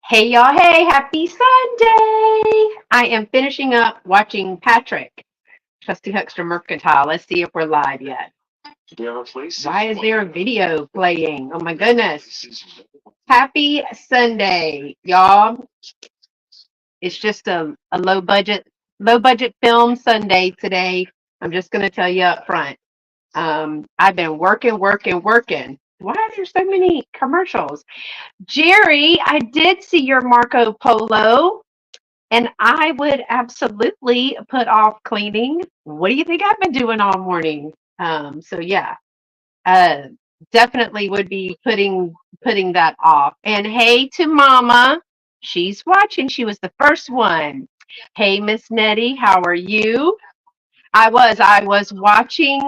Hey y'all, hey, happy Sunday! I am finishing up watching Patrick, Trusty Huckster Mercantile. Let's see if we're live yet. Why is there a video playing? Oh my goodness. Happy Sunday, y'all. It's just a low budget film Sunday today. I'm just gonna tell you up front. I've been working. Why are there so many commercials? Jerry, I did see your Marco Polo. And I would absolutely put off cleaning. What do you think I've been doing all morning? So yeah, uh, definitely would be putting that off. And hey to Mama, she's watching. She was the first one. Hey Miss Nettie, how are you? I was watching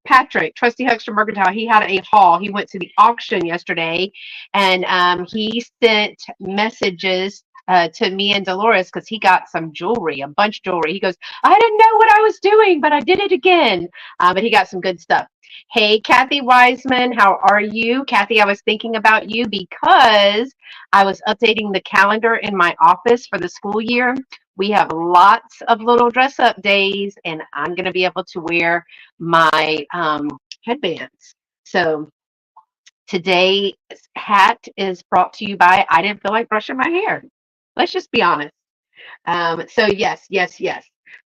Patrick, Trusty Huckster Mercantile. He had a haul. He went to the auction yesterday and he sent messages to me and Dolores because he got some jewelry, a bunch of jewelry. He goes, I didn't know what I was doing, but I did it again. But he got some good stuff. Hey, Kathy Wiseman, how are you? Kathy, I was thinking about you because I was updating the calendar in my office for the school year. We have lots of little dress up days, and I'm going to be able to wear my headbands. So today's hat is brought to you by I didn't feel like brushing my hair. Let's just be honest. So yes.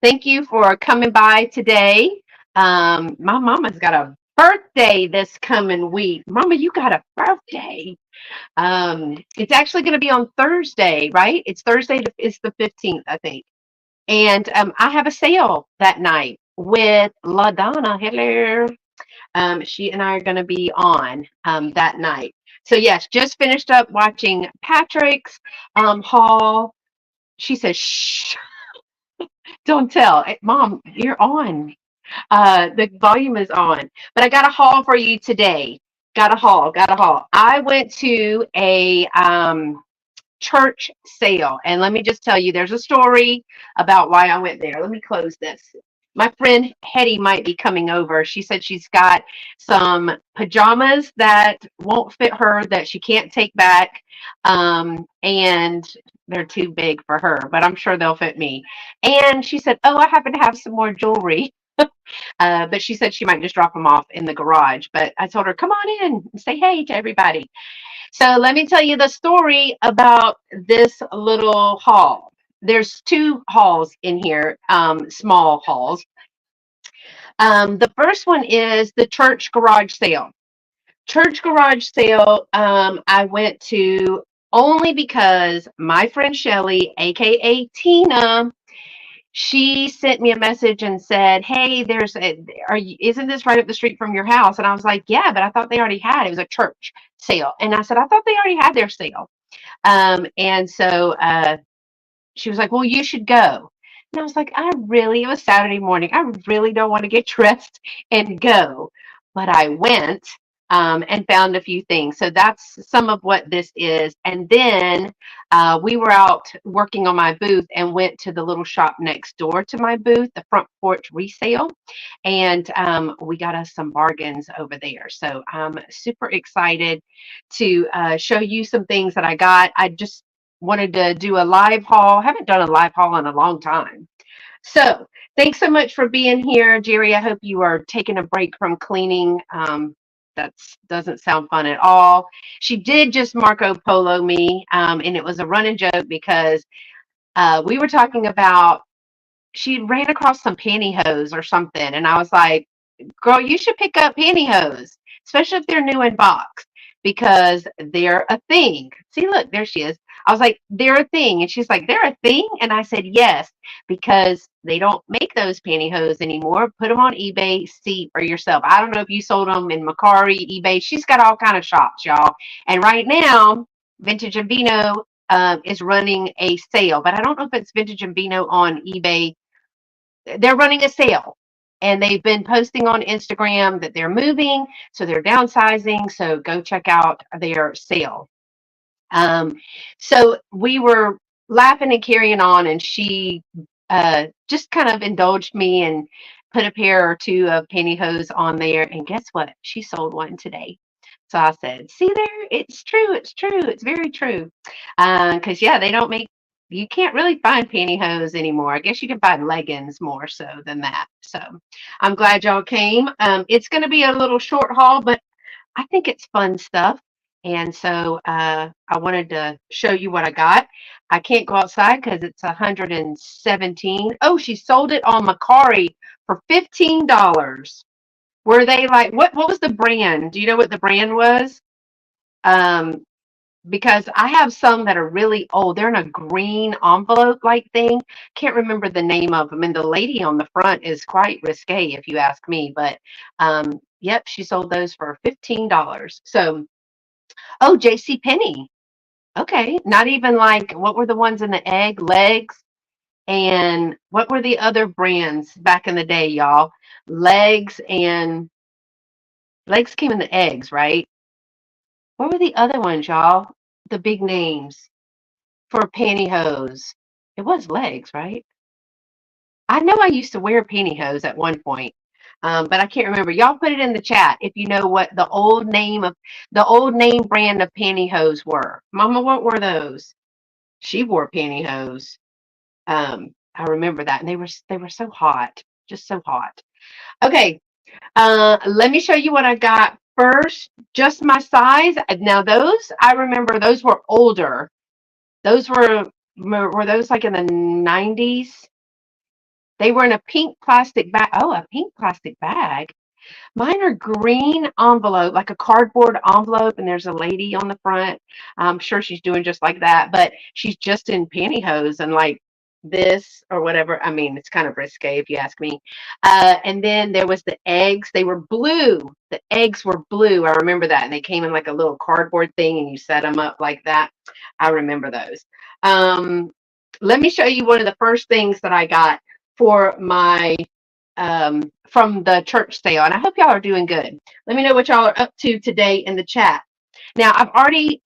Thank you for coming by today. My mama's got a birthday this coming week. Mama, you got a birthday. It's actually going to be on Thursday, right? It's Thursday. It's the 15th, I think. And I have a sale that night with LaDonna. Hello. She and I are going to be on that night. So yes, just finished up watching Patrick's haul. She says, "Shh, don't tell." Mom, you're on. The volume is on. But I got a haul for you today. Got a haul. I went to a church sale. And let me just tell you, there's a story about why I went there. Let me close this. My friend Hetty might be coming over. She said she's got some pajamas that won't fit her that she can't take back. And they're too big for her, but I'm sure they'll fit me. And she said, oh, I happen to have some more jewelry. But she said she might just drop them off in the garage. But I told her, come on in and say hey to everybody. So let me tell you the story about this little hall. There's two halls in here, small halls. The first one is the church garage sale. Church garage sale, I went to only because my friend Shelly, aka Tina, she sent me a message and said, "Hey, isn't this right up the street from your house?" And I was like, "Yeah, but I thought they already had. It was a church sale." And I said, "I thought they already had their sale." And so she was like, "Well, you should go." And I was like, it was Saturday morning. I really don't want to get dressed and go. But I went and found a few things. So that's some of what this is. And then we were out working on my booth and went to the little shop next door to my booth, the front porch resale. And we got us some bargains over there. So I'm super excited to show you some things that I got. I just wanted to do a live haul. I haven't done a live haul in a long time. So thanks so much for being here, Jerry. I hope you are taking a break from cleaning. That doesn't sound fun at all. She did just Marco Polo me, and it was a running joke because we were talking about she ran across some pantyhose or something, and I was like, girl, you should pick up pantyhose, especially if they're new in box, because they're a thing. See, look, there she is. I was like, they're a thing. And she's like, they're a thing? And I said, yes, because they don't make those pantyhose anymore. Put them on eBay, see for yourself. I don't know if you sold them in Macari, eBay. She's got all kind of shops, y'all. And right now, Vintage and Vino is running a sale, but I don't know if it's Vintage and Vino on eBay. They're running a sale, and they've been posting on Instagram that they're moving, so they're downsizing. So go check out their sale. Um, so we were laughing and carrying on, and she just kind of indulged me and put a pair or two of pantyhose on there. And guess what? She sold one today. So I said, see there, it's true, it's very true. Because yeah, they don't make, you can't really find pantyhose anymore. I guess you can find leggings more so than that. So I'm glad y'all came. It's going to be a little short haul, but I think it's fun stuff. And so I wanted to show you what I got. I can't go outside because it's 117. Oh, she sold it on Macari for $15. Were they like, what was the brand? Do you know what the brand was? Um, because I have some that are really old. They're in a green envelope like thing. Can't remember the name of them. And the lady on the front is quite risque, if you ask me. But yep, she sold those for $15. So, oh, J.C. Penney. Okay, not even like what were the ones in the egg legs, and what were the other brands back in the day, y'all? Legs and legs came in the eggs, right? What were the other ones, y'all? The big names for pantyhose. It was legs, right? I know I used to wear pantyhose at one point, but I can't remember. Y'all put it in the chat if you know what the old name brand of pantyhose were. Mama, what were those? She wore pantyhose. I remember that, and they were so hot, just so hot. Okay, let me show you what I got first. Just my size. Now those I remember. Those were older. Those were those like in the 90s? They were in a pink plastic bag. Oh, a pink plastic bag. Mine are green envelope, like a cardboard envelope, and there's a lady on the front. I'm sure she's doing just like that, but she's just in pantyhose and like this or whatever. I mean, it's kind of risque if you ask me. And then there was the eggs. They were blue. The eggs were blue. I remember that. And they came in like a little cardboard thing and you set them up like that. I remember those. Um, Let me show you one of the first things that I got for my from the church sale. And I hope y'all are doing good. Let me know what y'all are up to today in the chat. Now, I've already,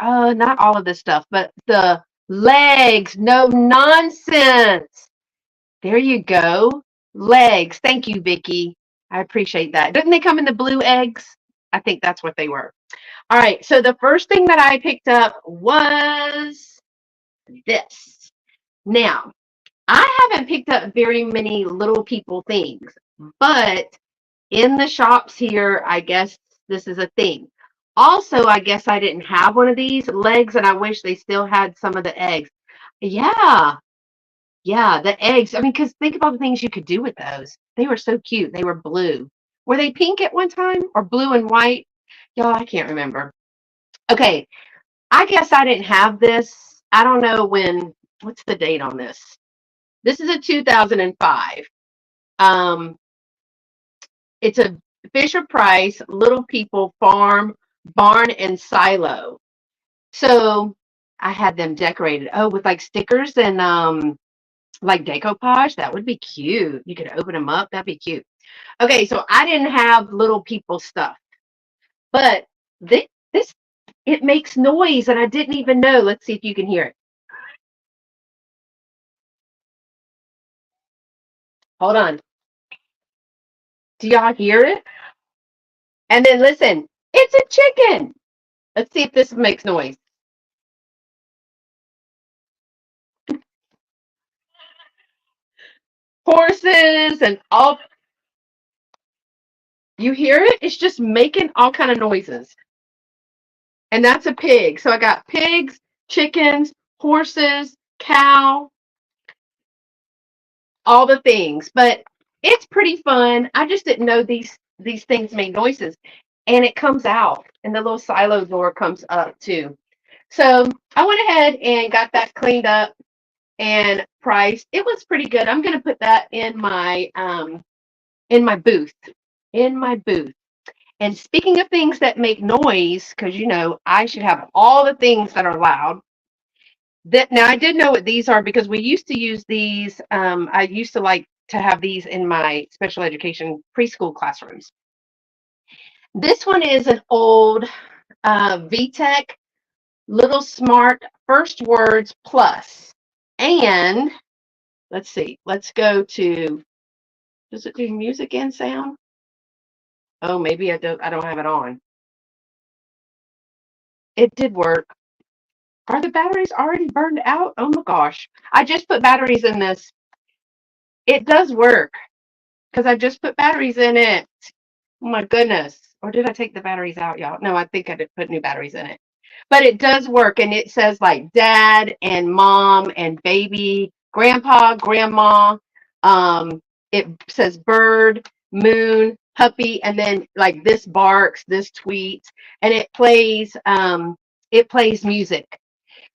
not all of this stuff, but the legs, no nonsense. There you go. Legs. Thank you, Vicky. I appreciate that. Didn't they come in the blue eggs? I think that's what they were. All right. So the first thing that I picked up was this. Now, I haven't picked up very many little people things, but in the shops here, I guess this is a thing. Also, I guess I didn't have one of these legs and I wish they still had some of the eggs. Yeah, yeah, the eggs. I mean, because think of all the things you could do with those. They were so cute. They were blue. Were they pink at one time or blue and white? Y'all, I can't remember. Okay, I guess I didn't have this. I don't know when, what's the date on this? This is a 2005. Um, it's a Fisher Price Little People Farm Barn and Silo. So I had them decorated. Oh, with like stickers and like decoupage. That would be cute. You could open them up. That'd be cute. Okay, so I didn't have Little People stuff, but this it makes noise and I didn't even know. Let's see if you can hear it. Hold on. Do y'all hear it? And then listen, it's a chicken. Let's see if this makes noise. Horses and all. You hear it? It's just making all kind of noises. And that's a pig. So I got pigs, chickens, horses, cow, all the things. But it's pretty fun. I just didn't know these things make noises. And it comes out and the little silo door comes up too. So I went ahead and got that cleaned up and priced. It was pretty good. I'm gonna put that in my booth. In my booth. And speaking of things that make noise, because you know I should have all the things that are loud. That now I did know what these are because we used to use these. I used to like to have these in my special education preschool classrooms. This one is an old VTech Little Smart First Words Plus. And let's see, let's go to, does it do music and sound? Oh, maybe I don't have it on. It did work. Are the batteries already burned out? Oh my gosh. I just put batteries in this. It does work because I just put batteries in it. Oh my goodness. Or did I take the batteries out, y'all? No, I think I did put new batteries in it. But it does work. And it says like dad and mom and baby, grandpa, grandma. Um, it says bird, moon, puppy, and then like this barks, this tweets, and it plays music.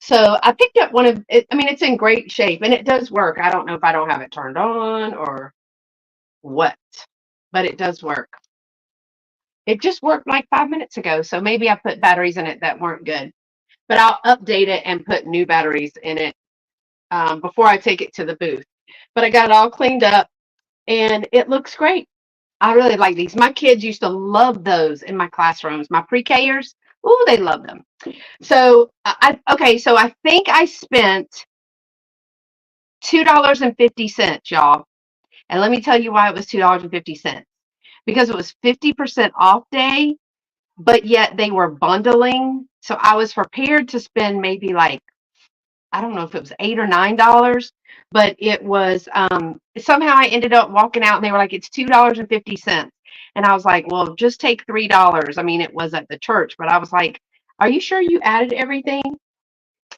So I picked up one of it. I mean, it's in great shape and it does work. I don't know if I don't have it turned on or what, but it does work. It just worked like 5 minutes ago. So maybe I put batteries in it that weren't good, but I'll update it and put new batteries in it before I take it to the booth. But I got it all cleaned up and it looks great. I really like these. My kids used to love those in my classrooms. My pre-Kers, ooh, they love them. So okay, so I think I spent $2.50, y'all. And let me tell you why it was $2.50. Because it was 50% off day, but yet they were bundling. So I was prepared to spend maybe like, I don't know if it was $8 or $9, but it was somehow I ended up walking out and they were like, it's $2.50. And I was like, well, just take $3. I mean, it was at the church, but I was like, are you sure you added everything?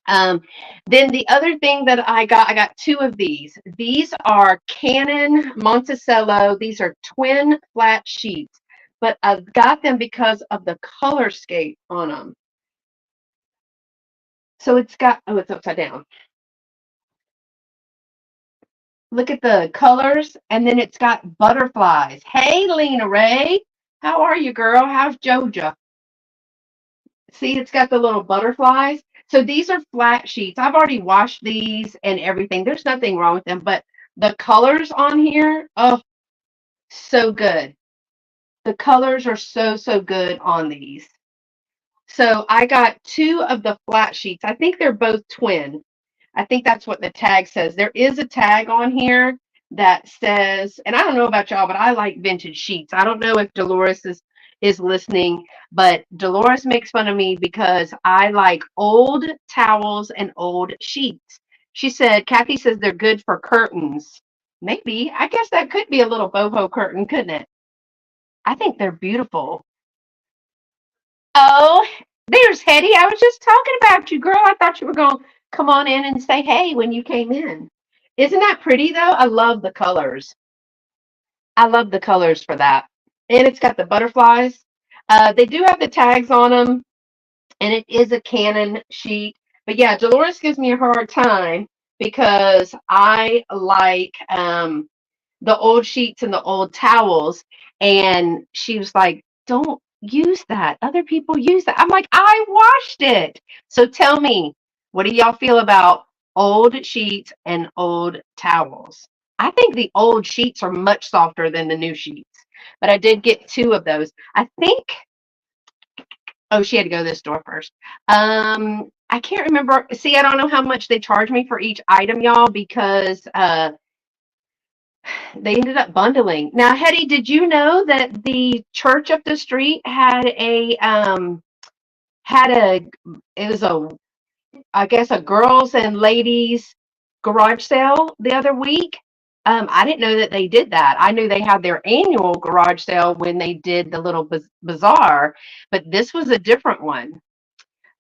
Um, then the other thing that I got two of these. These are Canon Monticello. These are twin flat sheets, but I've got them because of the color scheme on them. So it's got, oh, it's upside down. Look at the colors, and then it's got butterflies. Hey, Lena Ray, how are you, girl? How's Joja? See, it's got the little butterflies. So these are flat sheets. I've already washed these and everything. There's nothing wrong with them, but the colors on here, oh, so good. The colors are so, so good on these. So I got two of the flat sheets. I think they're both twin. I think that's what the tag says. There is a tag on here that says, and I don't know about y'all, but I like vintage sheets. I don't know if Dolores is listening, but Dolores makes fun of me because I like old towels and old sheets. She said, Kathy says they're good for curtains. Maybe. I guess that could be a little boho curtain, couldn't it? I think they're beautiful. Oh, there's Hetty. I was just talking about you, girl. I thought you were going to come on in and say hey when you came in. Isn't that pretty, though? I love the colors. I love the colors for that. And it's got the butterflies. They do have the tags on them, and it is a Canon sheet. But yeah, Dolores gives me a hard time because I like the old sheets and the old towels. And she was like, don't use that. Other people use that. I'm like, I washed it. So tell me, what do y'all feel about old sheets and old towels? I think the old sheets are much softer than the new sheets, but I did get two of those. I think, oh, she had to go to this store first. I can't remember. See, I don't know how much they charge me for each item, y'all, because they ended up bundling. Now, Hetty, did you know that the church up the street had a it was a I guess a girls and ladies garage sale the other week? I didn't know that they did that. I knew they had their annual garage sale when they did the little bazaar, but this was a different one.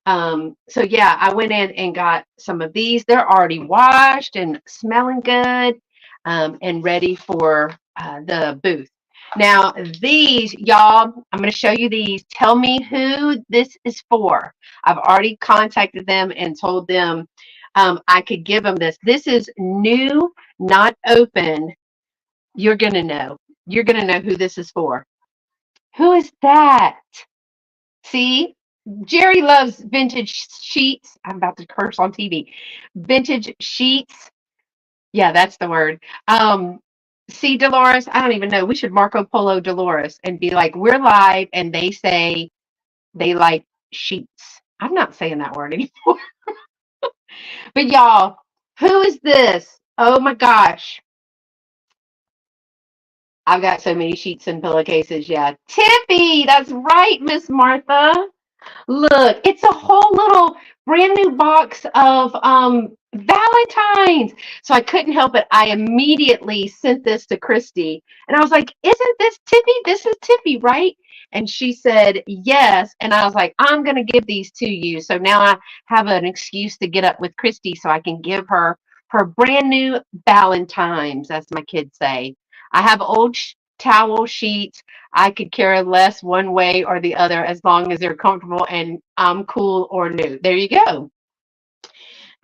So yeah, I went in and got some of these. They're already washed and smelling good, and ready for the booth. Now, these, y'all, I'm going to show you these. Tell me who this is for. I've already contacted them and told them I could give them this. This is new, not open. You're going to know. You're going to know who this is for. Who is that? See? Jerry loves vintage sheets. I'm about to curse on TV. Vintage sheets. Yeah, that's the word. See, Dolores, I don't even know. We should Marco Polo Dolores and be like, we're live, and they say they like sheets. I'm not saying that word anymore. But y'all, who is this? Oh my gosh. I've got so many sheets and pillowcases. Yeah. Tiffy, that's right, Miss Martha. Look, it's a whole little brand new box of Valentine's. So I couldn't help it. I immediately sent this to Christy and I was like, "Isn't this Tippy? This is Tippy, right?" And she said, "Yes." And I was like, "I'm going to give these to you." So now I have an excuse to get up with Christy so I can give her her brand new Valentine's, as my kids say. I have old towel sheets. I could care less one way or the other as long as they're comfortable and I'm cool or new. There you go.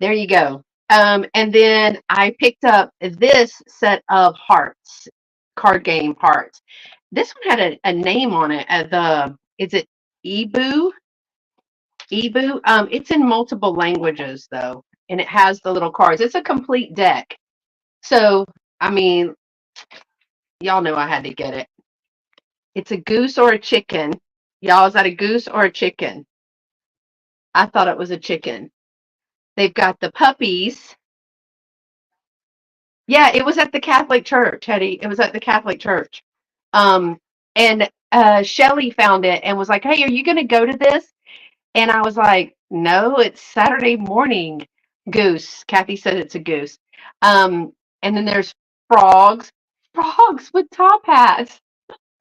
There you go. And then I picked up this set of hearts, card game hearts. This one had a name on it. Is it Ebu? Ebu. It's in multiple languages though, and it has the little cards. It's a complete deck. So I mean, y'all know I had to get it. It's a goose or a chicken. Y'all, is that a goose or a chicken? I thought it was a chicken. They've got the puppies. Yeah, it was at the Catholic Church, Hetty. It was at the Catholic Church. Um, and Shelly found it and was like, "Hey, are you going to go to this?" And I was like, "No, it's Saturday morning." Goose. Kathy said it's a goose. Um, and then there's frogs. Frogs with top hats.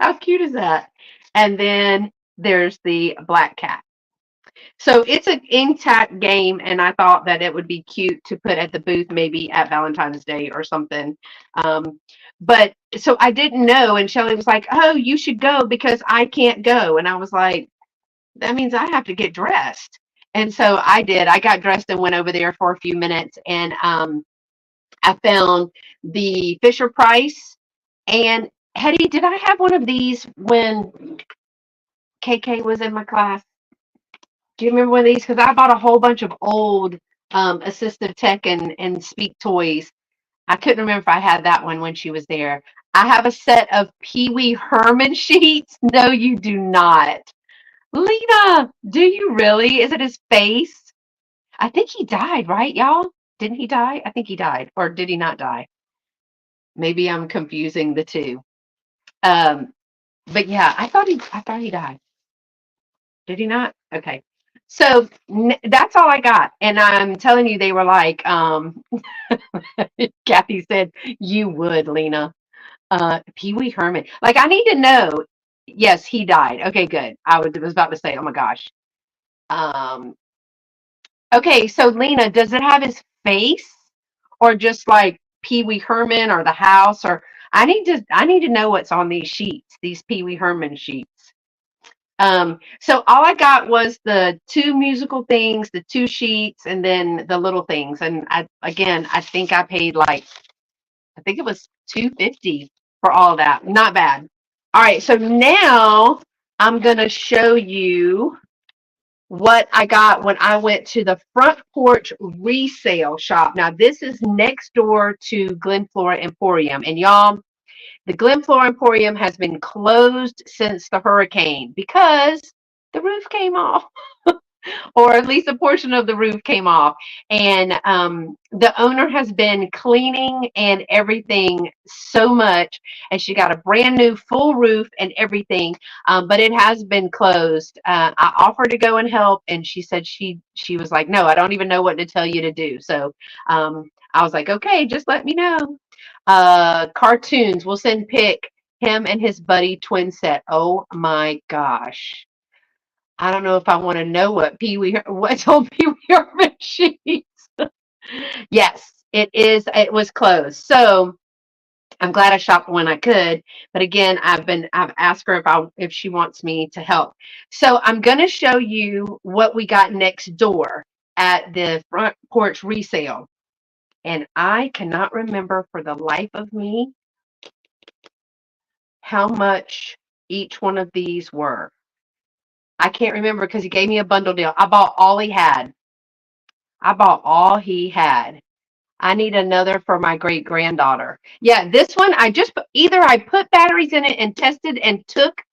How cute is that? And then there's the black cat. So it's an intact game, and I thought that it would be cute to put at the booth maybe at Valentine's Day or something. Um, but so I didn't know, and Shelly was like, "Oh, you should go because I can't go," and I was like, "That means I have to get dressed." And so I did. I got dressed and went over there for a few minutes, and I found the Fisher Price. And Hetty, did I have one of these when KK was in my class? Do you remember one of these? Because I bought a whole bunch of old assistive tech and speak toys. I couldn't remember if I had that one when she was there. I have a set of Pee Wee Herman sheets. No, you do not. Lena, do you really? Is it his face? I think he died, right, y'all? Didn't he die? I think he died. Or did he not die? Maybe I'm confusing the two. Um, but yeah, I thought he died. Did he not? Okay. So that's all I got. And I'm telling you, they were like, Kathy said, you would, Lena. Pee Wee Herman. Like, I need to know. Yes, he died. Okay, good. I was about to say, oh my gosh. Um, okay, so Lena, does it have his face or just like Pee Wee Herman or the house? Or I need to know what's on these sheets, these Pee Wee Herman sheets. So all I got was the two musical things, the two sheets, and then the little things. And I think I paid like, I think it was 250 for all that. Not bad. All right, so now I'm gonna show you what I got when I went to the front porch resale shop. Now this is next door to Glenflora Emporium, and y'all, the Glenflora Emporium has been closed since the hurricane because the roof came off, or at least a portion of the roof came off. And the owner has been cleaning and everything so much, and she got a brand new full roof and everything. But it has been closed. I offered to go and help, and she said she was like, "No, I don't even know what to tell you to do." So I was like, "Okay, just let me know." Cartoons. We'll send pic. Him and his buddy twin set. Oh my gosh. I don't know if I want to know what's on Pee Wee Herman sheets. Yes, it is. It was closed. So I'm glad I shopped when I could. But again, I've asked her if she wants me to help. So I'm gonna show you what we got next door at the front porch resale. And I cannot remember for the life of me how much each one of these were. I can't remember because he gave me a bundle deal. I bought all he had. I bought all he had. I need another for my great granddaughter. Yeah, this one either I put batteries in it and tested and took.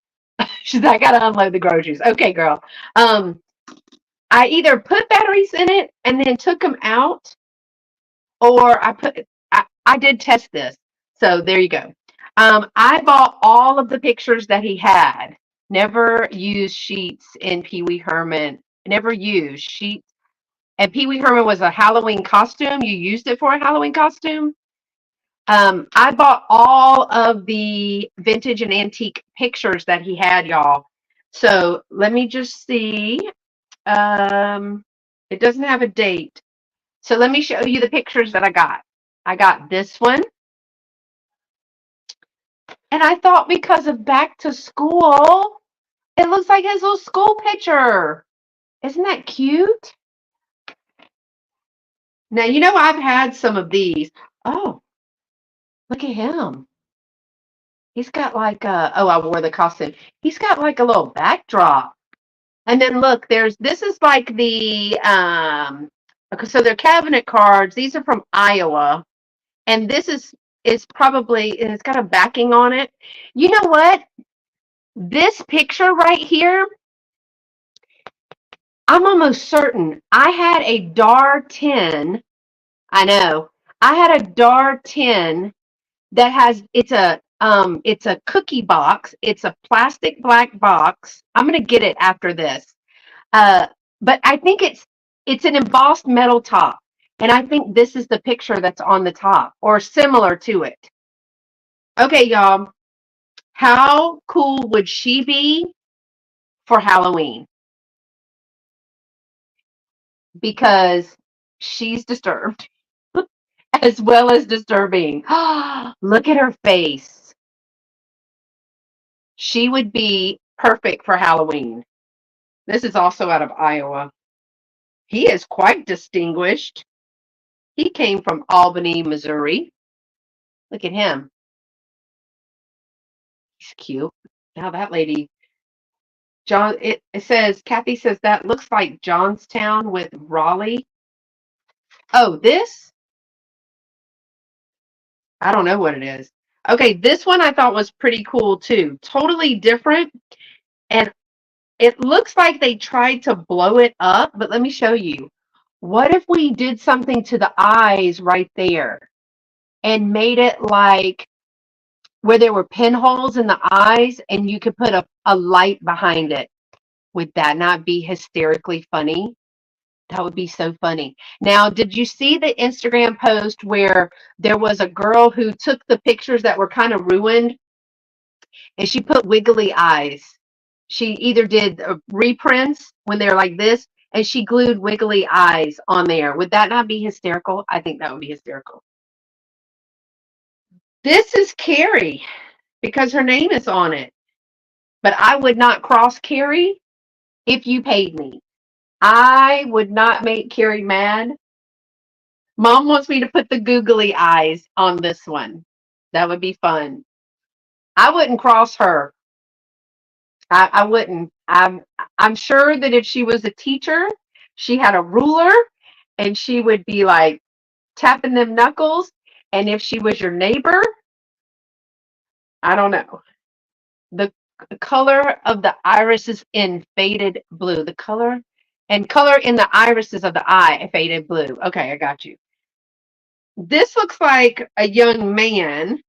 She's like, I gotta unload the groceries. Okay, girl. I either put batteries in it and then took them out, or I did test this. So there you go. I bought all of the pictures that he had. Never use sheets in Pee Wee Herman. Never use sheets. And Pee Wee Herman was a Halloween costume. You used it for a Halloween costume. I bought all of the vintage and antique pictures that he had, y'all. So let me just see. It doesn't have a date. So let me show you the pictures that I got. I got this one. And I thought because of back to school, it looks like his little school picture. Isn't that cute? Now, you know, I've had some of these. Oh, look at him. He's got like a, oh, I wore the costume. He's got like a little backdrop. And then look, this is like the, okay, so they're cabinet cards. These are from Iowa. And this is probably, and it's got a backing on it. You know what? This picture right here, I'm almost certain I had a DAR 10. I know. I had a DAR 10 that has, it's a cookie box. It's a plastic black box. I'm going to get it after this. But I think it's an embossed metal top. And I think this is the picture that's on the top or similar to it. Okay, y'all. How cool would she be for Halloween? Because she's disturbed as well as disturbing. Look at her face. She would be perfect for Halloween. This is also out of Iowa. He is quite distinguished. He came from Albany, Missouri. Look at him. He's cute. Now that lady, John, it says, Kathy says that looks like Johnstown with Raleigh. Oh, this? I don't know what it is. Okay, this one I thought was pretty cool too. Totally different. And it looks like they tried to blow it up, but let me show you. What if we did something to the eyes right there and made it like where there were pinholes in the eyes and you could put a light behind it? Would that not be hysterically funny? That would be so funny. Now, did you see the Instagram post where there was a girl who took the pictures that were kind of ruined and she put wiggly eyes? She either did reprints when they're like this and she glued wiggly eyes on there. Would that not be hysterical? I think that would be hysterical. This is Carrie because her name is on it. But I would not cross Carrie if you paid me. I would not make Carrie mad. Mom wants me to put the googly eyes on this one. That would be fun. I wouldn't cross her. I wouldn't. I'm sure that if she was a teacher, she had a ruler and she would be like tapping them knuckles. And if she was your neighbor, I don't know. The color of the iris is in faded blue. The color in the irises of the eye, faded blue. Okay, I got you. This looks like a young man.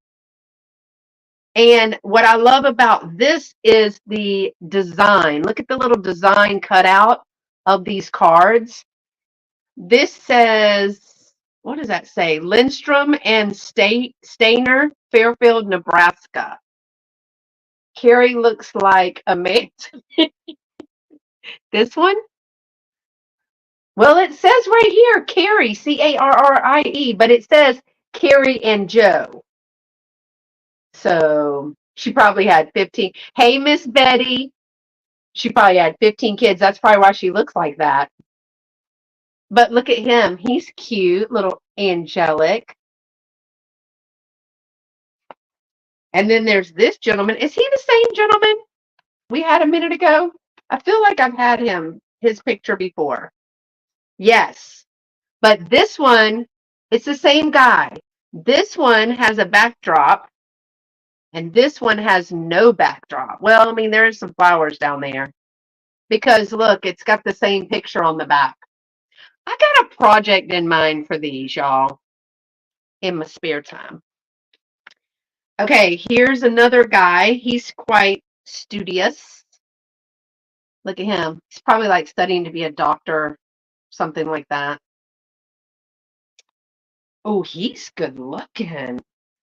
And what I love about this is the design. Look at the little design cut out of these cards. This says, what does that say? Lindstrom and Stainer, Fairfield, Nebraska. Carrie looks like a man. This one? Well, it says right here, Carrie, Carrie, but it says Carrie and Joe. So she probably had 15. Hey, Miss Betty. She probably had 15 kids. That's probably why she looks like that. But look at him. He's cute, little angelic. And then there's this gentleman. Is he the same gentleman we had a minute ago? I feel like I've had his picture before. Yes. But this one, it's the same guy. This one has a backdrop, and this one has no backdrop. Well, I mean, there's some flowers down there. Because look, it's got the same picture on the back. I got a project in mind for these, y'all, in my spare time. Okay, here's another guy. He's quite studious. Look at him. He's probably like studying to be a doctor, something like that. Oh, he's good looking.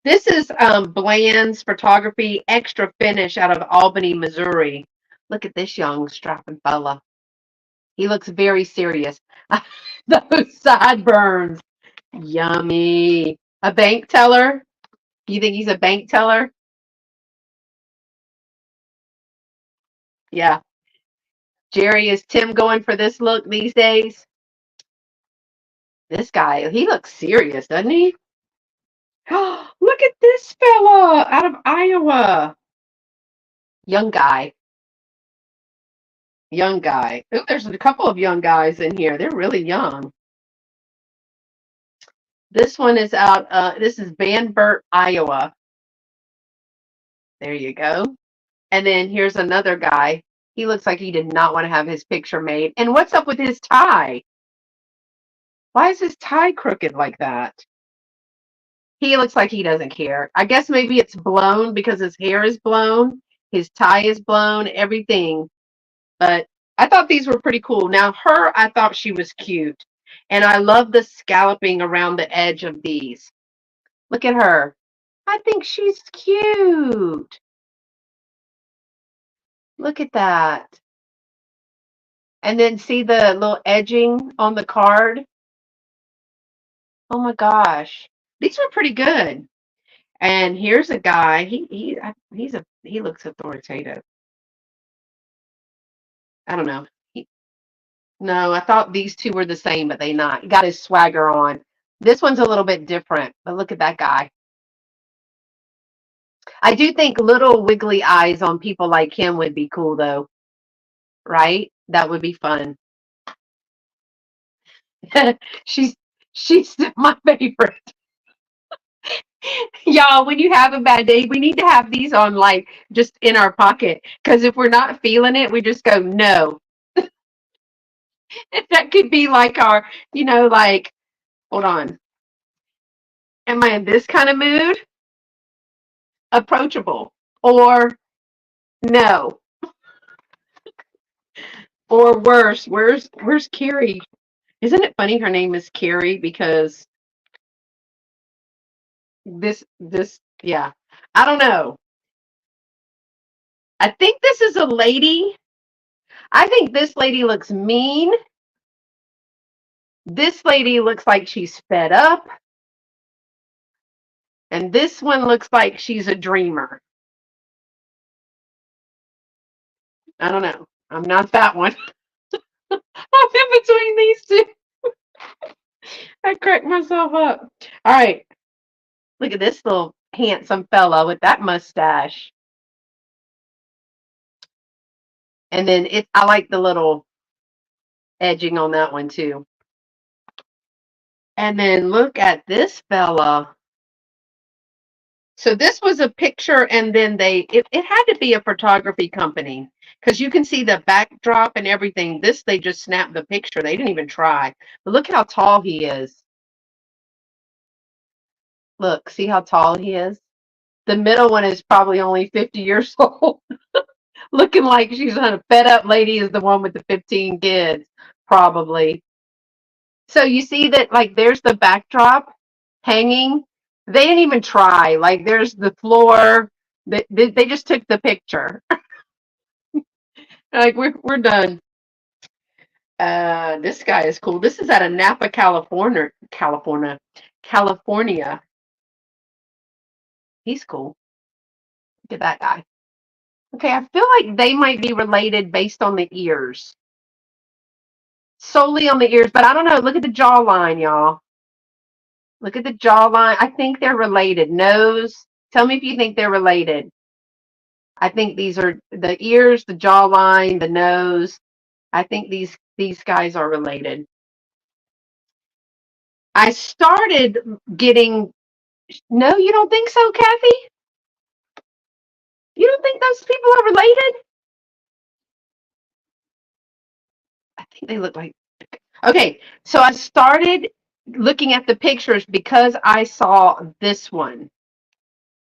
This is Bland's Photography Extra Finish out of Albany, Missouri. Look at this young strapping fella. He looks very serious. Those sideburns. Yummy. A bank teller? You think he's a bank teller? Yeah. Jerry, is Tim going for this look these days? This guy, he looks serious, doesn't he? Look at this fella out of Iowa. Young guy. Young guy. Ooh, there's a couple of young guys in here. They're really young. This one is out, this is Van Burt, Iowa. There you go. And then here's another guy. He looks like he did not want to have his picture made. And what's up with his tie? Why is his tie crooked like that? He looks like he doesn't care. I guess maybe it's blown because his hair is blown. His tie is blown, everything. But I thought these were pretty cool. Now, her, I thought she was cute. And I love the scalloping around the edge of these. Look at her. I think she's cute. Look at that. And then see the little edging on the card. Oh my gosh. These were pretty good. And here's a guy. He looks authoritative. I don't know. No, I thought these two were the same, but they not. He got his swagger on. This one's a little bit different, but look at that guy. I do think little wiggly eyes on people like him would be cool, though. Right? That would be fun. she's she's my favorite. Y'all, when you have a bad day, we need to have these on like just in our pocket. Because if we're not feeling it, we just go, no. That could be like our, like, hold on. Am I in this kind of mood? Approachable. Or no. Or worse. Where's Carrie? Isn't it funny her name is Carrie because this yeah. I don't know. I think this is a lady. I think this lady looks mean. This lady looks like she's fed up. And this one looks like she's a dreamer. I don't know. I'm not that one. I'm in between these two. I cracked myself up. All right. Look at this little handsome fella with that mustache. And then I like the little edging on that one too. And then look at this fella. So this was a picture, and then it had to be a photography company because you can see the backdrop and everything. This, they just snapped the picture. They didn't even try. But look how tall he is. Look, see how tall he is? The middle one is probably only 50 years old. Looking like she's a fed up lady is the one with the 15 kids, probably. So you see that, like, there's the backdrop hanging. They didn't even try. Like, there's the floor. They just took the picture. Like, we're done. This guy is cool. This is out of Napa, California. He's cool. Look at that guy. Okay, I feel like they might be related based on the ears. Solely on the ears, but I don't know. Look at the jawline, y'all. Look at the jawline. I think they're related. Nose. Tell me if you think they're related. I think these are the ears, the jawline, the nose. I think these guys are related. I started getting. No, you don't think so, Kathy? You don't think those people are related? I think they look like. Okay, so I started looking at the pictures because I saw this one.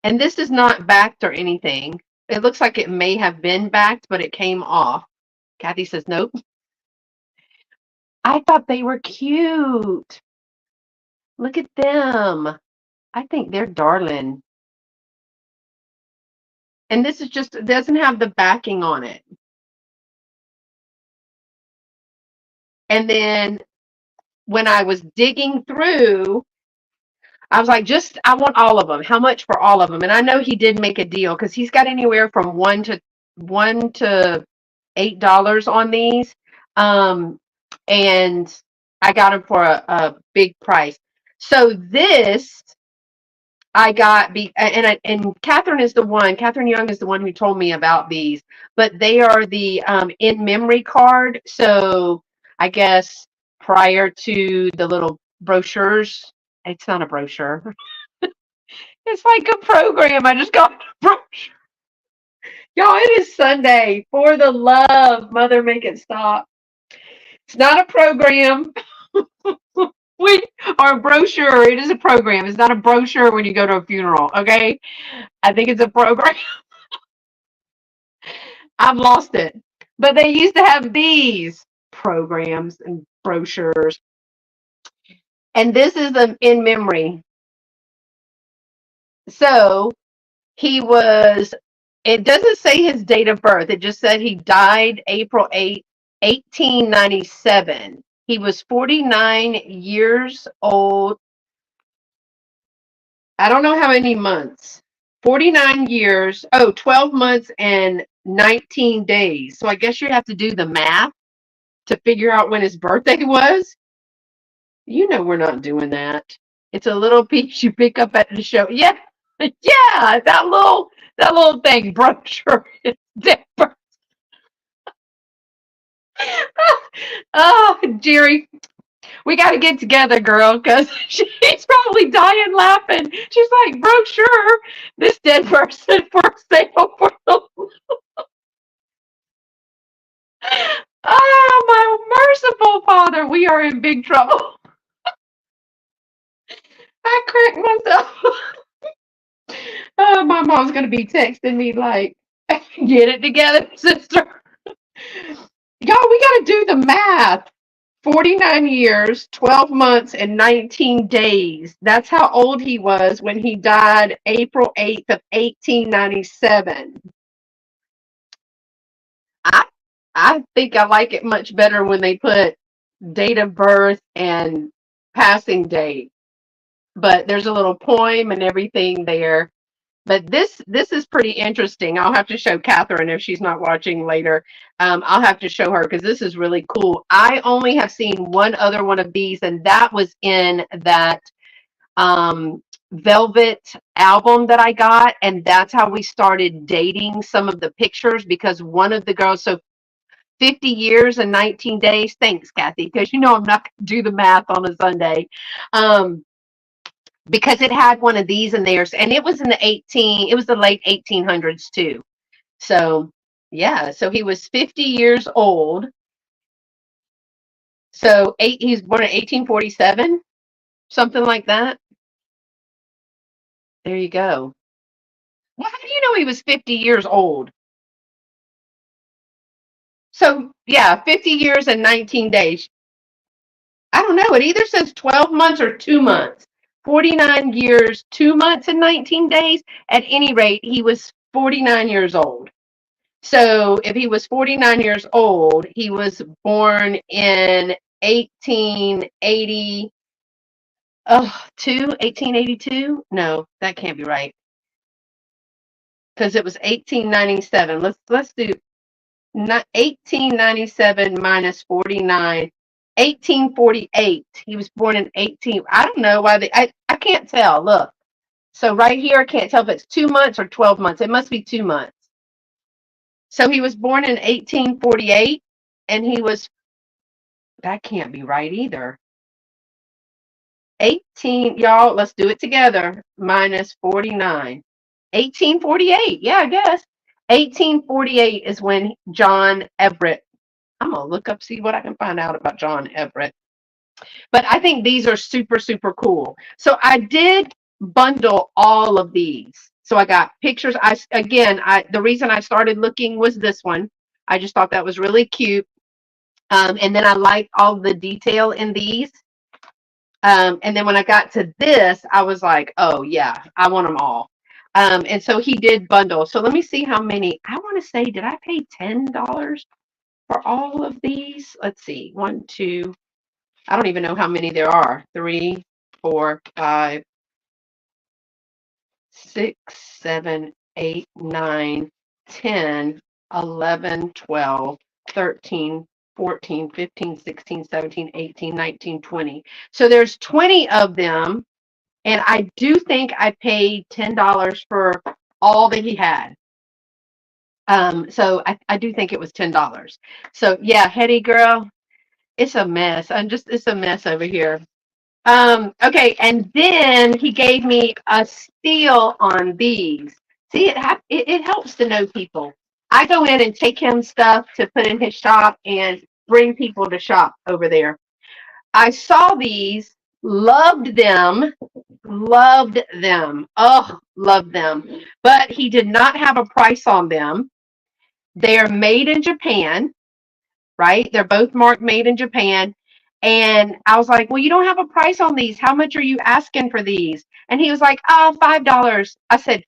And this is not backed or anything. It looks like it may have been backed, but it came off. Kathy says, nope. I thought they were cute. Look at them. I think they're darling. And this is just, it doesn't have the backing on it. And then when I was digging through, I was like, I want all of them. How much for all of them? And I know he did make a deal because he's got anywhere from $1 to $8 on these. And I got them for a big price. So this I got and Catherine Young is the one who told me about these, but they are the in memory card. So I guess prior to the little brochures, it's not a brochure. It's like a program. I just got a brochure. Y'all, it is Sunday. For the love, Mother, make it stop. It's not a program. Or a brochure. It is a program. It's not a brochure when you go to a funeral. Okay, I think it's a program. I've lost it. But they used to have these programs and brochures. And this is an in memory. So it doesn't say his date of birth. It just said he died April 8th, 1897. He was 49 years old. I don't know how many months. 49 years. 12 months and 19 days. So I guess you have to do the math to figure out when his birthday was. You know we're not doing that. It's a little piece you pick up at the show. Yeah, yeah, that little thing, brochure is different. Oh, Jerry, we got to get together, girl, because she's probably dying laughing. She's like, brochure, this dead person for sale for the. Oh, my merciful Father, we are in big trouble. I cracked myself. Oh, my mom's going to be texting me like, get it together, sister. Y'all, we got to do the math. 49 years, 12 months, and 19 days. That's how old he was when he died April 8th of 1897. I I think I like it much better when they put date of birth and passing date. But there's a little poem and everything there. But this is pretty interesting. I'll have to show Catherine if she's not watching later. I'll have to show her because this is really cool. I only have seen one other one of these, and that was in that Velvet album that I got, and that's how we started dating some of the pictures because one of the girls. So 50 years and 19 days. Thanks, Kathy, because you know I'm not going to do the math on a Sunday. Um, because it had one of these in there, and it was it was the late 1800s too. So yeah, so he was 50 years old. So he's born in 1847, something like that. There you go. Well, how do you know he was 50 years old? So yeah, 50 years and 19 days. I don't know. It either says 12 months or 2 months. 49 years, 2 months, and 19 days. At any rate, he was 49 years old. So if he was 49 years old, he was born in 1880. Oh, 1882? No, that can't be right. Because it was 1897. Let's do 1897 minus 49. 1848. He was born in 18. I don't know why I can't tell. Look. So right here, I can't tell if it's 2 months or 12 months. It must be 2 months. So he was born in 1848, and that can't be right either. 18, y'all, let's do it together. Minus 49. 1848. Yeah, I guess. 1848 is when John Everett. I'm going to look up, see what I can find out about John Everett. But I think these are super, super cool. So I did bundle all of these. So I got pictures. The reason I started looking was this one. I just thought that was really cute. And then I liked all the detail in these. And then when I got to this, I was like, oh yeah, I want them all. And so he did bundle. So let me see how many. I want to say, did I pay $10 for all of these? Let's see. One, two. I don't even know how many there are. 3, 4, 5, 6, 7, 8, 9, 10, 11, 12, 13, 14, 15, 16, 17, 18, 19, 20. So there's 20 of them. And I do think I paid $10 for all that he had. So I do think it was $10. So yeah, Hetty girl, it's a mess. It's a mess over here. Okay, and then he gave me a steal on these. See, it helps to know people. I go in and take him stuff to put in his shop and bring people to shop over there. I saw these, loved them, loved them. Oh, loved them. But he did not have a price on them. They are made in Japan, right? They're both marked made in Japan. And I was like, well, you don't have a price on these. How much are you asking for these? And he was like, oh, $5. I said,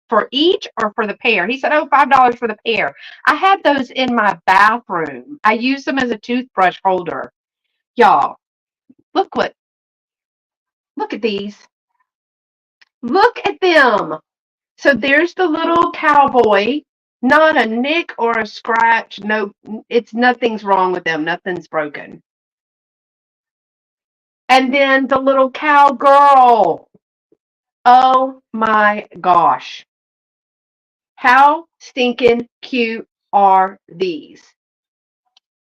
for each or for the pair? He said, oh, $5 for the pair. I had those in my bathroom. I used them as a toothbrush holder. Y'all, look look at these. Look at them. So there's the little cowboy, not a nick or a scratch. No, it's nothing's wrong with them. Nothing's broken. And then the little cowgirl. Oh my gosh. How stinking cute are these?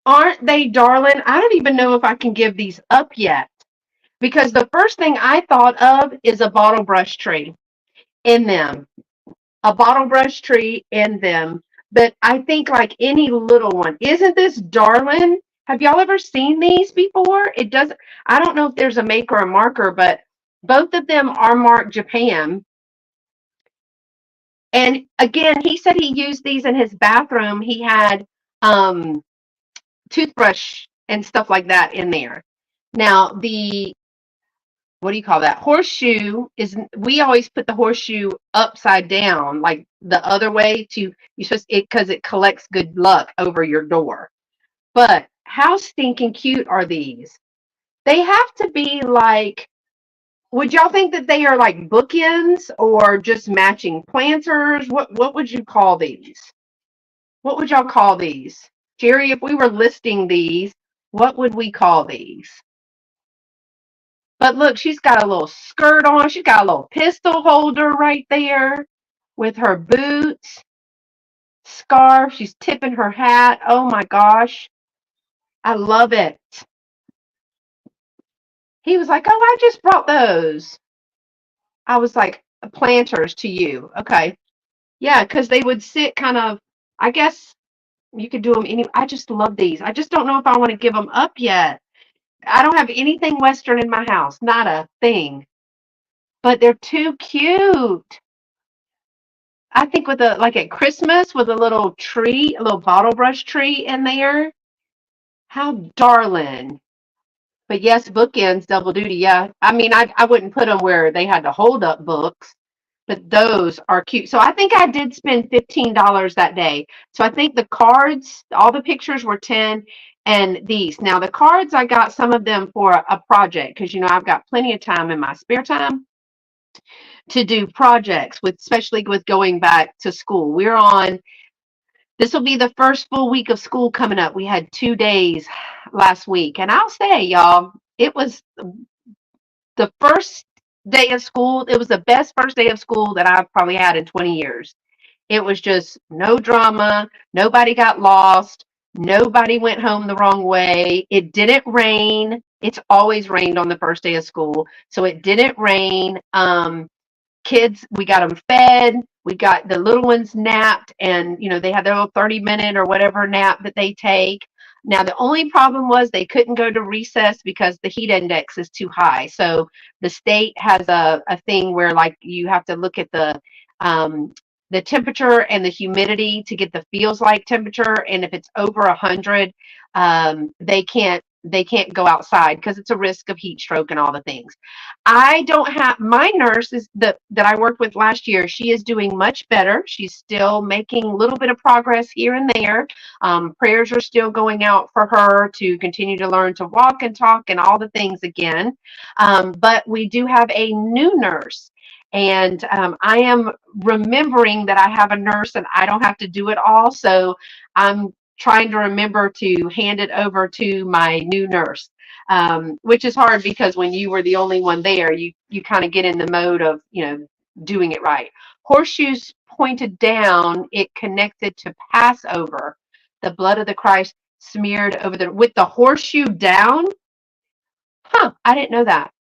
Aren't they darling? I don't even know if I can give these up yet because the first thing I thought of is a bottle brush tree in them. A bottle brush tree in them. But I think like any little one, isn't this darling? Have y'all ever seen these before? It doesn't, I don't know if there's a make or a marker, but both of them are marked Japan. And again, he said he used these in his bathroom. He had um, toothbrush and stuff like that in there. Now, the what do you call that? Horseshoe is, we always put the horseshoe upside down, like the other way to, you supposed it because it collects good luck over your door. But how stinking cute are these? They have to be like, would y'all think that they are like bookends or just matching planters? What would you call these? What would y'all call these? Jerry, if we were listing these, what would we call these? But look, she's got a little skirt on. She's got a little pistol holder right there with her boots, scarf. She's tipping her hat. Oh my gosh. I love it. He was like, oh, I just brought those. I was like, planters to you. Okay. Yeah, because they would sit kind of, I guess you could do them any. I just love these. I just don't know if I want to give them up yet. I don't have anything Western in my house. Not a thing. But they're too cute. I think with a like at Christmas with a little tree, a little bottle brush tree in there. How darling. But yes, bookends, double duty. Yeah. I mean, I wouldn't put them where they had to hold up books, but those are cute. So I think I did spend $15 that day. So I think the cards, all the pictures were 10 and these. Now the cards, I got some of them for a project because, you know, I've got plenty of time in my spare time to do projects with, especially with going back to school. This will be the first full week of school coming up. We had 2 days last week. And I'll say, y'all, it was the first day of school. It was the best first day of school that I've probably had in 20 years. It was just no drama. Nobody got lost. Nobody went home the wrong way. It didn't rain. It's always rained on the first day of school. So it didn't rain. Kids, we got them fed. We got the little ones napped, and you know they had their little 30-minute or whatever nap that they take. Now the only problem was they couldn't go to recess because the heat index is too high. So the state has a thing where like you have to look at the the temperature and the humidity to get the feels like temperature. And if it's over 100, they can't go outside because it's a risk of heat stroke and all the things. I don't have my nurse is that I worked with last year. She is doing much better. She's still making a little bit of progress here and there. Prayers are still going out for her to continue to learn to walk and talk and all the things again. But we do have a new nurse. And I am remembering that I have a nurse and I don't have to do it all. So I'm trying to remember to hand it over to my new nurse, which is hard because when you were the only one there, you kind of get in the mode of, doing it right. Horseshoes pointed down, it connected to Passover, the blood of the Christ smeared over with the horseshoe down. Huh, I didn't know that.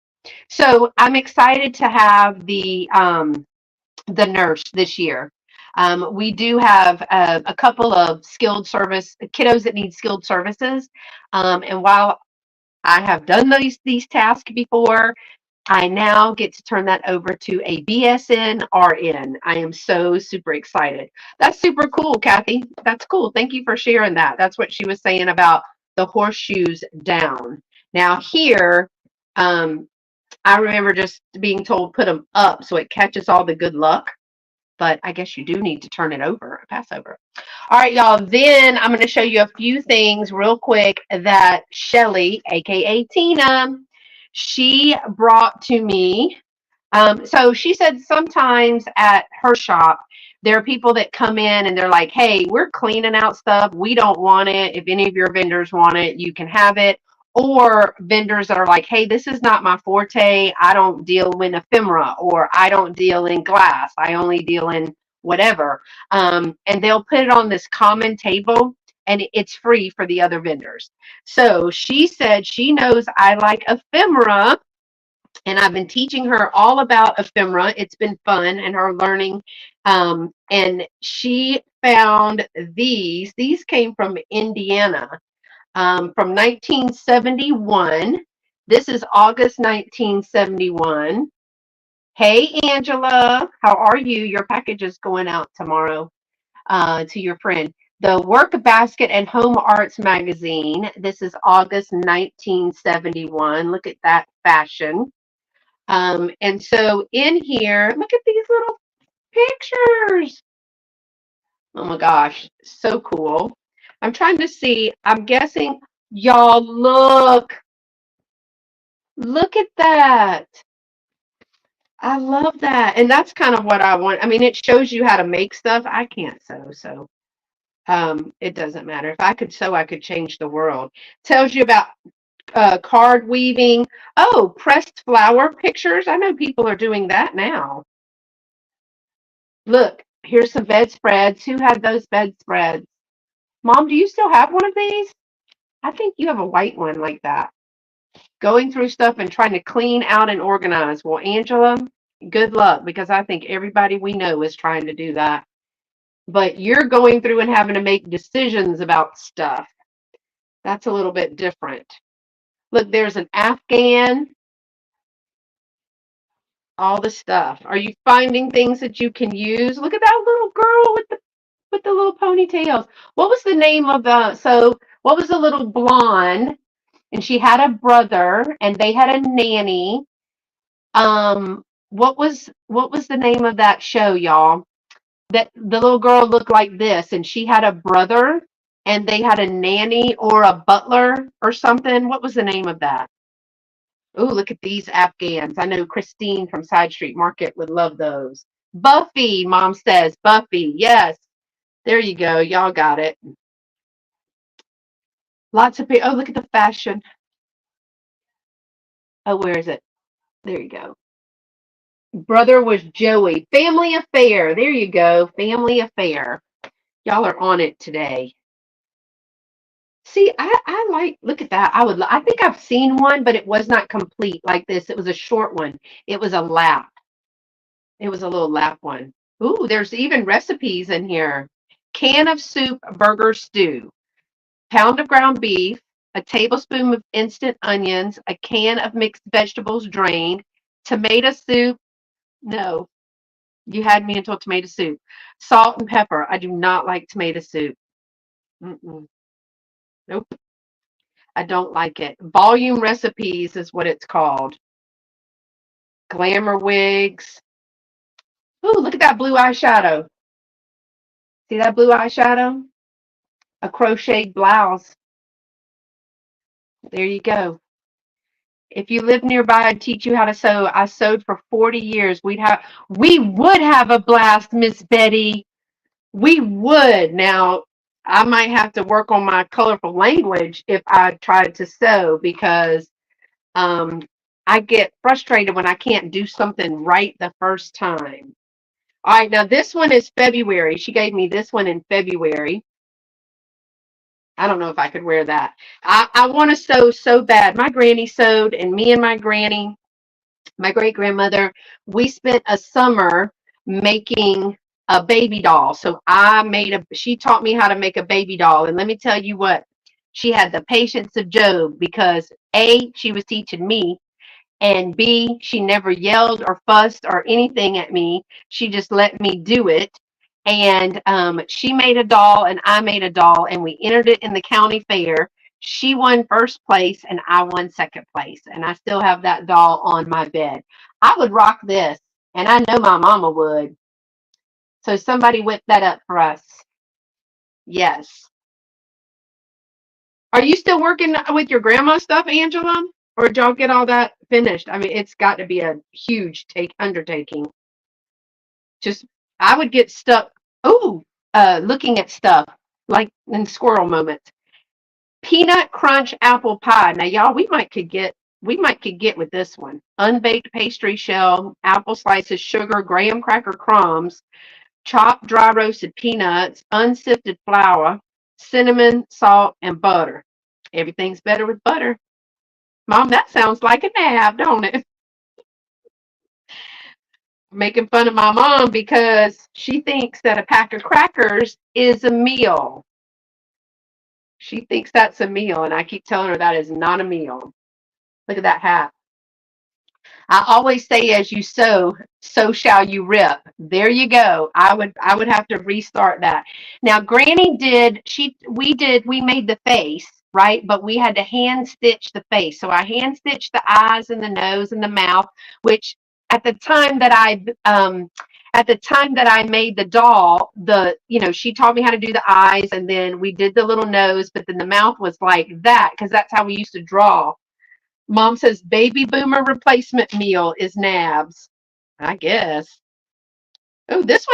So I'm excited to have the nurse this year. We do have a couple of skilled service kiddos that need skilled services. And while I have done these tasks before, I now get to turn that over to a BSN RN. I am so super excited. That's super cool, Kathy. That's cool. Thank you for sharing that. That's what she was saying about the horseshoes down. Now here, I remember just being told put them up so it catches all the good luck. But I guess you do need to turn it over, pass over. All right, y'all. Then I'm going to show you a few things real quick that Shelly, aka Tina, she brought to me. So she said sometimes at her shop, there are people that come in and they're like, hey, we're cleaning out stuff. We don't want it. If any of your vendors want it, you can have it. Or vendors that are like, hey, this is not my forte. I don't deal in ephemera, or I don't deal in glass. I only deal in whatever. And they'll put it on this common table and it's free for the other vendors. So she said she knows I like ephemera, and I've been teaching her all about ephemera. It's been fun and her learning. And she found these. These came from Indiana, from 1971. This is August 1971. Hey, Angela, how are you? Your package is going out tomorrow to your friend. The Work Basket and Home Arts magazine. This is August 1971. Look at that fashion. And so in here, look at these little pictures. Oh my gosh, so cool. I'm trying to see, I'm guessing, y'all look at that. I love that. And that's kind of what I want. I mean, it shows you how to make stuff. I can't sew, so it doesn't matter. If I could sew, I could change the world. Tells you about card weaving. Oh, pressed flower pictures. I know people are doing that now. Look, here's some bedspreads. Who had those bedspreads? Mom, do you still have one of these? I think you have a white one like that. Going through stuff and trying to clean out and organize. Well, Angela, good luck, because I think everybody we know is trying to do that. But you're going through and having to make decisions about stuff. That's a little bit different. Look, there's an Afghan, all the stuff. Are you finding things that you can use? Look at that little girl with the little ponytails. What was the name of what was the little blonde? And she had a brother and they had a nanny. What was the name of that show, y'all? That the little girl looked like this and she had a brother and they had a nanny or a butler or something. What was the name of that? Oh, look at these Afghans. I know Christine from Side Street Market would love those. Buffy, Mom says. Buffy, yes. There you go. Y'all got it. Lots of people. Oh, look at the fashion. Oh, where is it? There you go. Brother was Joey. Family Affair. There you go. Family Affair. Y'all are on it today. See, I like, look at that. I think I've seen one, but it was not complete like this. It was a short one. It was a lap. It was a little lap one. Ooh, there's even recipes in here. Can of soup, burger stew, pound of ground beef, a tablespoon of instant onions, a can of mixed vegetables drained, tomato soup. No, You had me until tomato soup. Salt and pepper. I do not like tomato soup. Mm-mm. Nope. I don't like it. Volume recipes is what it's called. Glamour wigs. Ooh, look at that blue eyeshadow. See that blue eyeshadow? A crocheted blouse. There you go. If you live nearby, I'd teach you how to sew. I sewed for 40 years. We would have a blast, Miss Betty. We would. Now, I might have to work on my colorful language if I tried to sew because um, I get frustrated when I can't do something right the first time. All right, now this one is February. She gave me this one in February. I don't know if I could wear that. I want to sew so bad. My granny sewed, and me and my granny, my great grandmother, we spent a summer making a baby doll. So she taught me how to make a baby doll. And let me tell you what, she had the patience of Job because A, she was teaching me, and B, she never yelled or fussed or anything at me. She just let me do it. And she made a doll and I made a doll and we entered it in the county fair. She won first place and I won second place. And I still have that doll on my bed. I would rock this and I know my mama would. So somebody whip that up for us. Yes. Are you still working with your grandma stuff, Angela? Or did y'all get all that finished? I mean, it's got to be a huge undertaking. Just I would get stuck. Oh, looking at stuff like in squirrel moments. Peanut crunch apple pie. Now, y'all, we might could get with this one. Unbaked pastry shell, apple slices, sugar, graham cracker crumbs, chopped dry roasted peanuts, unsifted flour, cinnamon, salt, and butter. Everything's better with butter. Mom, that sounds like a nab, don't it? Making fun of my mom because she thinks that a pack of crackers is a meal. She thinks that's a meal, and I keep telling her that is not a meal. Look at that hat. I always say, as you sow, so shall you rip. There you go. I would have to restart that. Now, Granny we made the face, right? But we had to hand stitch the face. So I hand stitched the eyes and the nose and the mouth, which at the time that I made the doll, she taught me how to do the eyes, and then we did the little nose, but then the mouth was like that because that's how we used to draw. Mom says baby boomer replacement meal is nabs. I guess. Oh, this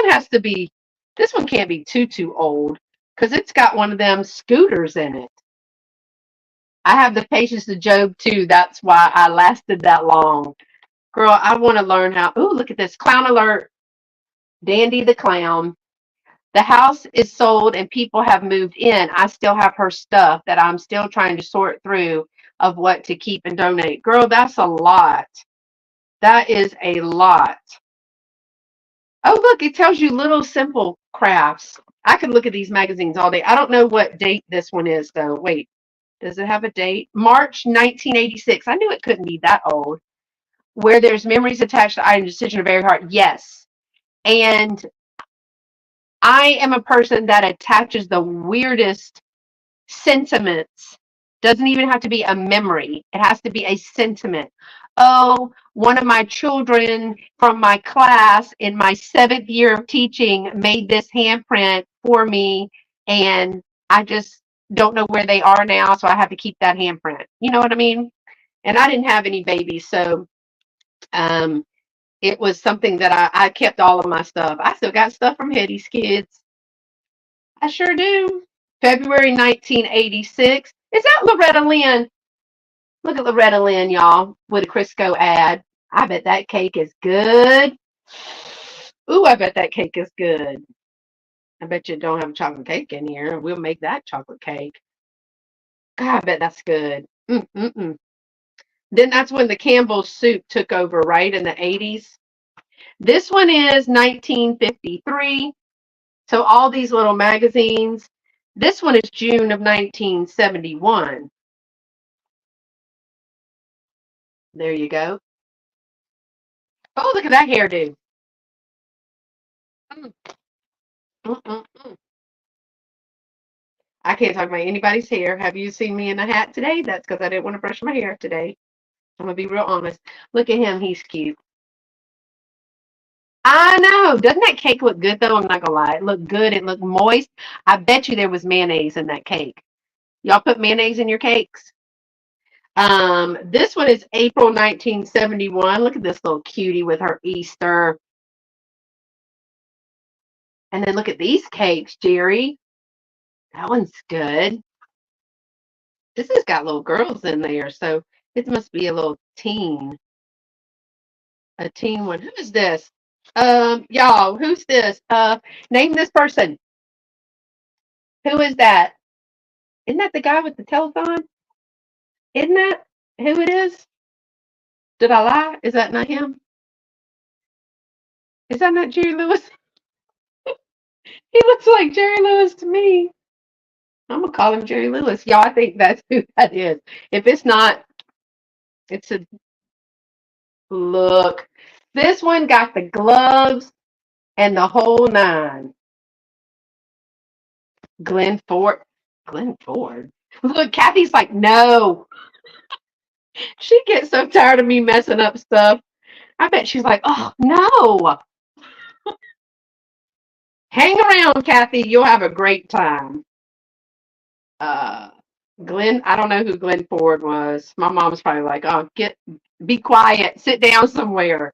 one can't be too old because it's got one of them scooters in it. I have the patience of Job too. That's why I lasted that long. Girl, I want to learn how. Oh, look at this. Clown alert. Dandy the clown. The house is sold and people have moved in. I still have her stuff that I'm still trying to sort through of what to keep and donate. Girl, that's a lot. That is a lot. Oh, look, it tells you little simple crafts. I could look at these magazines all day. I don't know what date this one is, though. Wait, does it have a date? March 1986. I knew it couldn't be that old. Where there's memories attached to items, decision are very hard. Yes. And I am a person that attaches the weirdest sentiments. Doesn't even have to be a memory. It has to be a sentiment. Oh, one of my children from my class in my 7th year of teaching made this handprint for me, and I just don't know where they are now, so I have to keep that handprint. You know what I mean? And I didn't have any babies, so um, it was something that I kept all of my stuff. I still got stuff from Hetty's kids. I sure do. February 1986. Is that Loretta Lynn? Look at Loretta Lynn, y'all, with a Crisco ad. I bet that cake is good. Ooh, I bet that cake is good. I bet you don't have a chocolate cake in here. We'll make that chocolate cake. God, I bet that's good. Mm-mm-mm. Then that's when the Campbell's soup took over, right, in the 80s. This one is 1953. So all these little magazines. This one is June of 1971. There you go. Oh, look at that hairdo. Mm-mm-mm. I can't talk about anybody's hair. Have you seen me in a hat today? That's because I didn't want to brush my hair today. I'm gonna be real honest. Look at him. He's cute. I know. Doesn't that cake look good though? I'm not gonna lie. It looked good. It looked moist. I bet you there was mayonnaise in that cake. Y'all put mayonnaise in your cakes? This one is April 1971. Look at this little cutie with her Easter. And then look at these cakes, Jerry. That one's good. This has got little girls in there, so it must be a teen one. Who is this? Y'all, who's this? Name this person. Who is that? Isn't that the guy with the telethon? Isn't that who it is? Did I lie? Is that not him? Is that not Jerry Lewis? He looks like Jerry Lewis to me. I'm gonna call him Jerry Lewis. Y'all, I think that's who that is. If it's not, it's a look. This one got the gloves and the whole nine. Glenn Ford. Glenn Ford. Look, Kathy's like, no. She gets so tired of me messing up stuff. I bet she's like, oh no. Hang around, Kathy. You'll have a great time. Uh Glenn, I don't know who Glenn Ford was. My mom's probably like, oh, be quiet, sit down somewhere.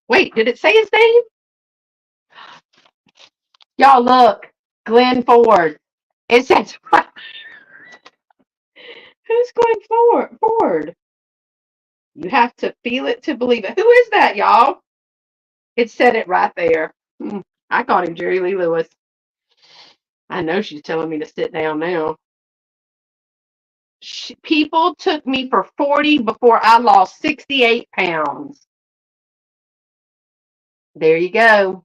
Wait, did it say his name? Y'all look, Glenn Ford. It says, who's Glenn Ford? You have to feel it to believe it. Who is that, y'all? It said it right there. I called him Jerry Lee Lewis. I know she's telling me to sit down now. People took me for 40 before I lost 68 pounds. There you go.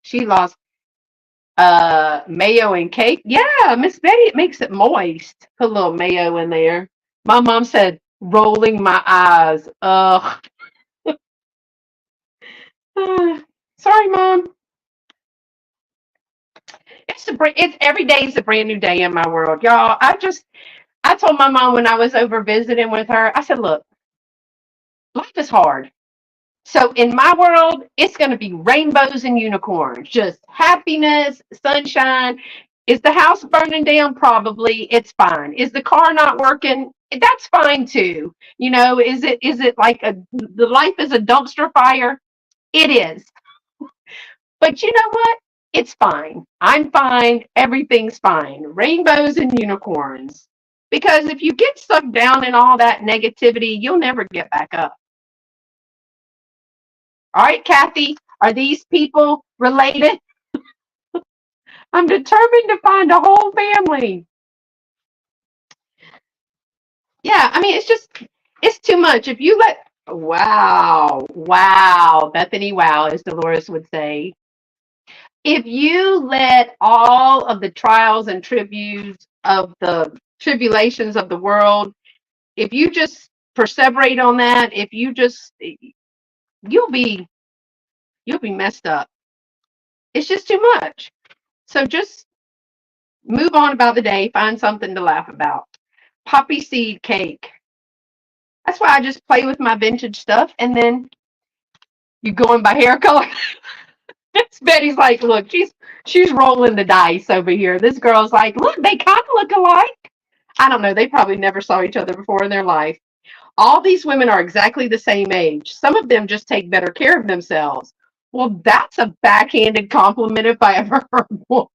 She lost mayo and cake. Yeah, Miss Betty, it makes it moist. Put a little mayo in there. My mom said, rolling my eyes. Ugh. Sorry, Mom. It's every day is a brand new day in my world, y'all. I told my mom when I was over visiting with her, I said, look, life is hard. So in my world, it's going to be rainbows and unicorns, just happiness, sunshine. Is the house burning down? Probably. It's fine. Is the car not working? That's fine too. Is it like the life is a dumpster fire? It is. But you know what? It's fine. I'm fine. Everything's fine. Rainbows and unicorns. Because if you get sucked down in all that negativity, you'll never get back up. All right, Kathy, are these people related? I'm determined to find a whole family. Yeah, I mean, it's too much. If you let, wow, Bethany, wow, as Dolores would say. If you let all of the trials and tribulations of the world, if you just perseverate on that, if you just, you'll be, you'll be messed up. It's just too much. So just move on about the day, find something to laugh about. Poppy seed cake. That's why I just play with my vintage stuff, and then you going by hair color. Betty's like, look, she's rolling the dice over here. This girl's like, look, they kind of look alike. I don't know. They probably never saw each other before in their life. All these women are exactly the same age. Some of them just take better care of themselves. Well, that's a backhanded compliment if I ever heard one.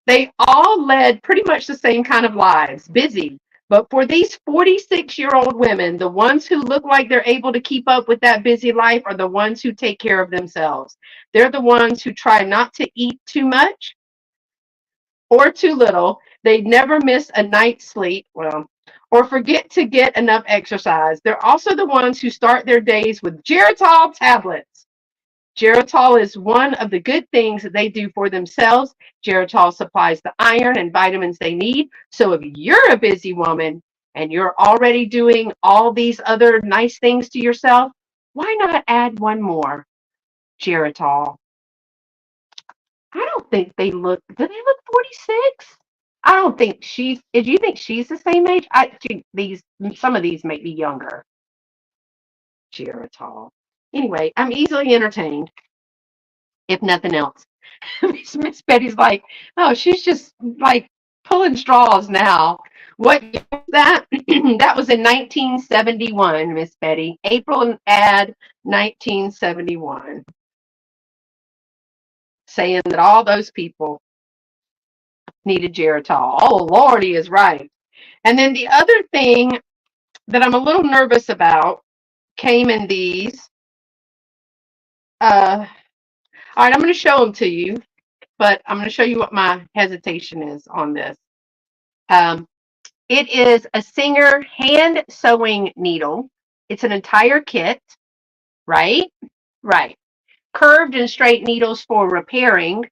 They all led pretty much the same kind of lives, busy. But for these 46-year-old women, the ones who look like they're able to keep up with that busy life are the ones who take care of themselves. They're the ones who try not to eat too much or too little. They never miss a night's sleep, well, or forget to get enough exercise. They're also the ones who start their days with Geritol tablets. Geritol is one of the good things that they do for themselves. Geritol supplies the iron and vitamins they need. So if you're a busy woman and you're already doing all these other nice things to yourself, why not add one more? Geritol. I don't think they look. Do they look 46? I don't think she's. Do you think she's the same age? Some of these may be younger. Geritol. Anyway, I'm easily entertained, if nothing else. Miss Betty's like, oh, she's just like pulling straws now. What year was that? That was in 1971, Miss Betty. April ad 1971, saying that all those people needed Geritol. Oh, Lordy is right. And then the other thing that I'm a little nervous about came in these. All right, I'm going to show them to you, but I'm going to show you what my hesitation is on this. It is a Singer hand sewing needle. It's an entire kit, right? Right. Curved and straight needles for repairing.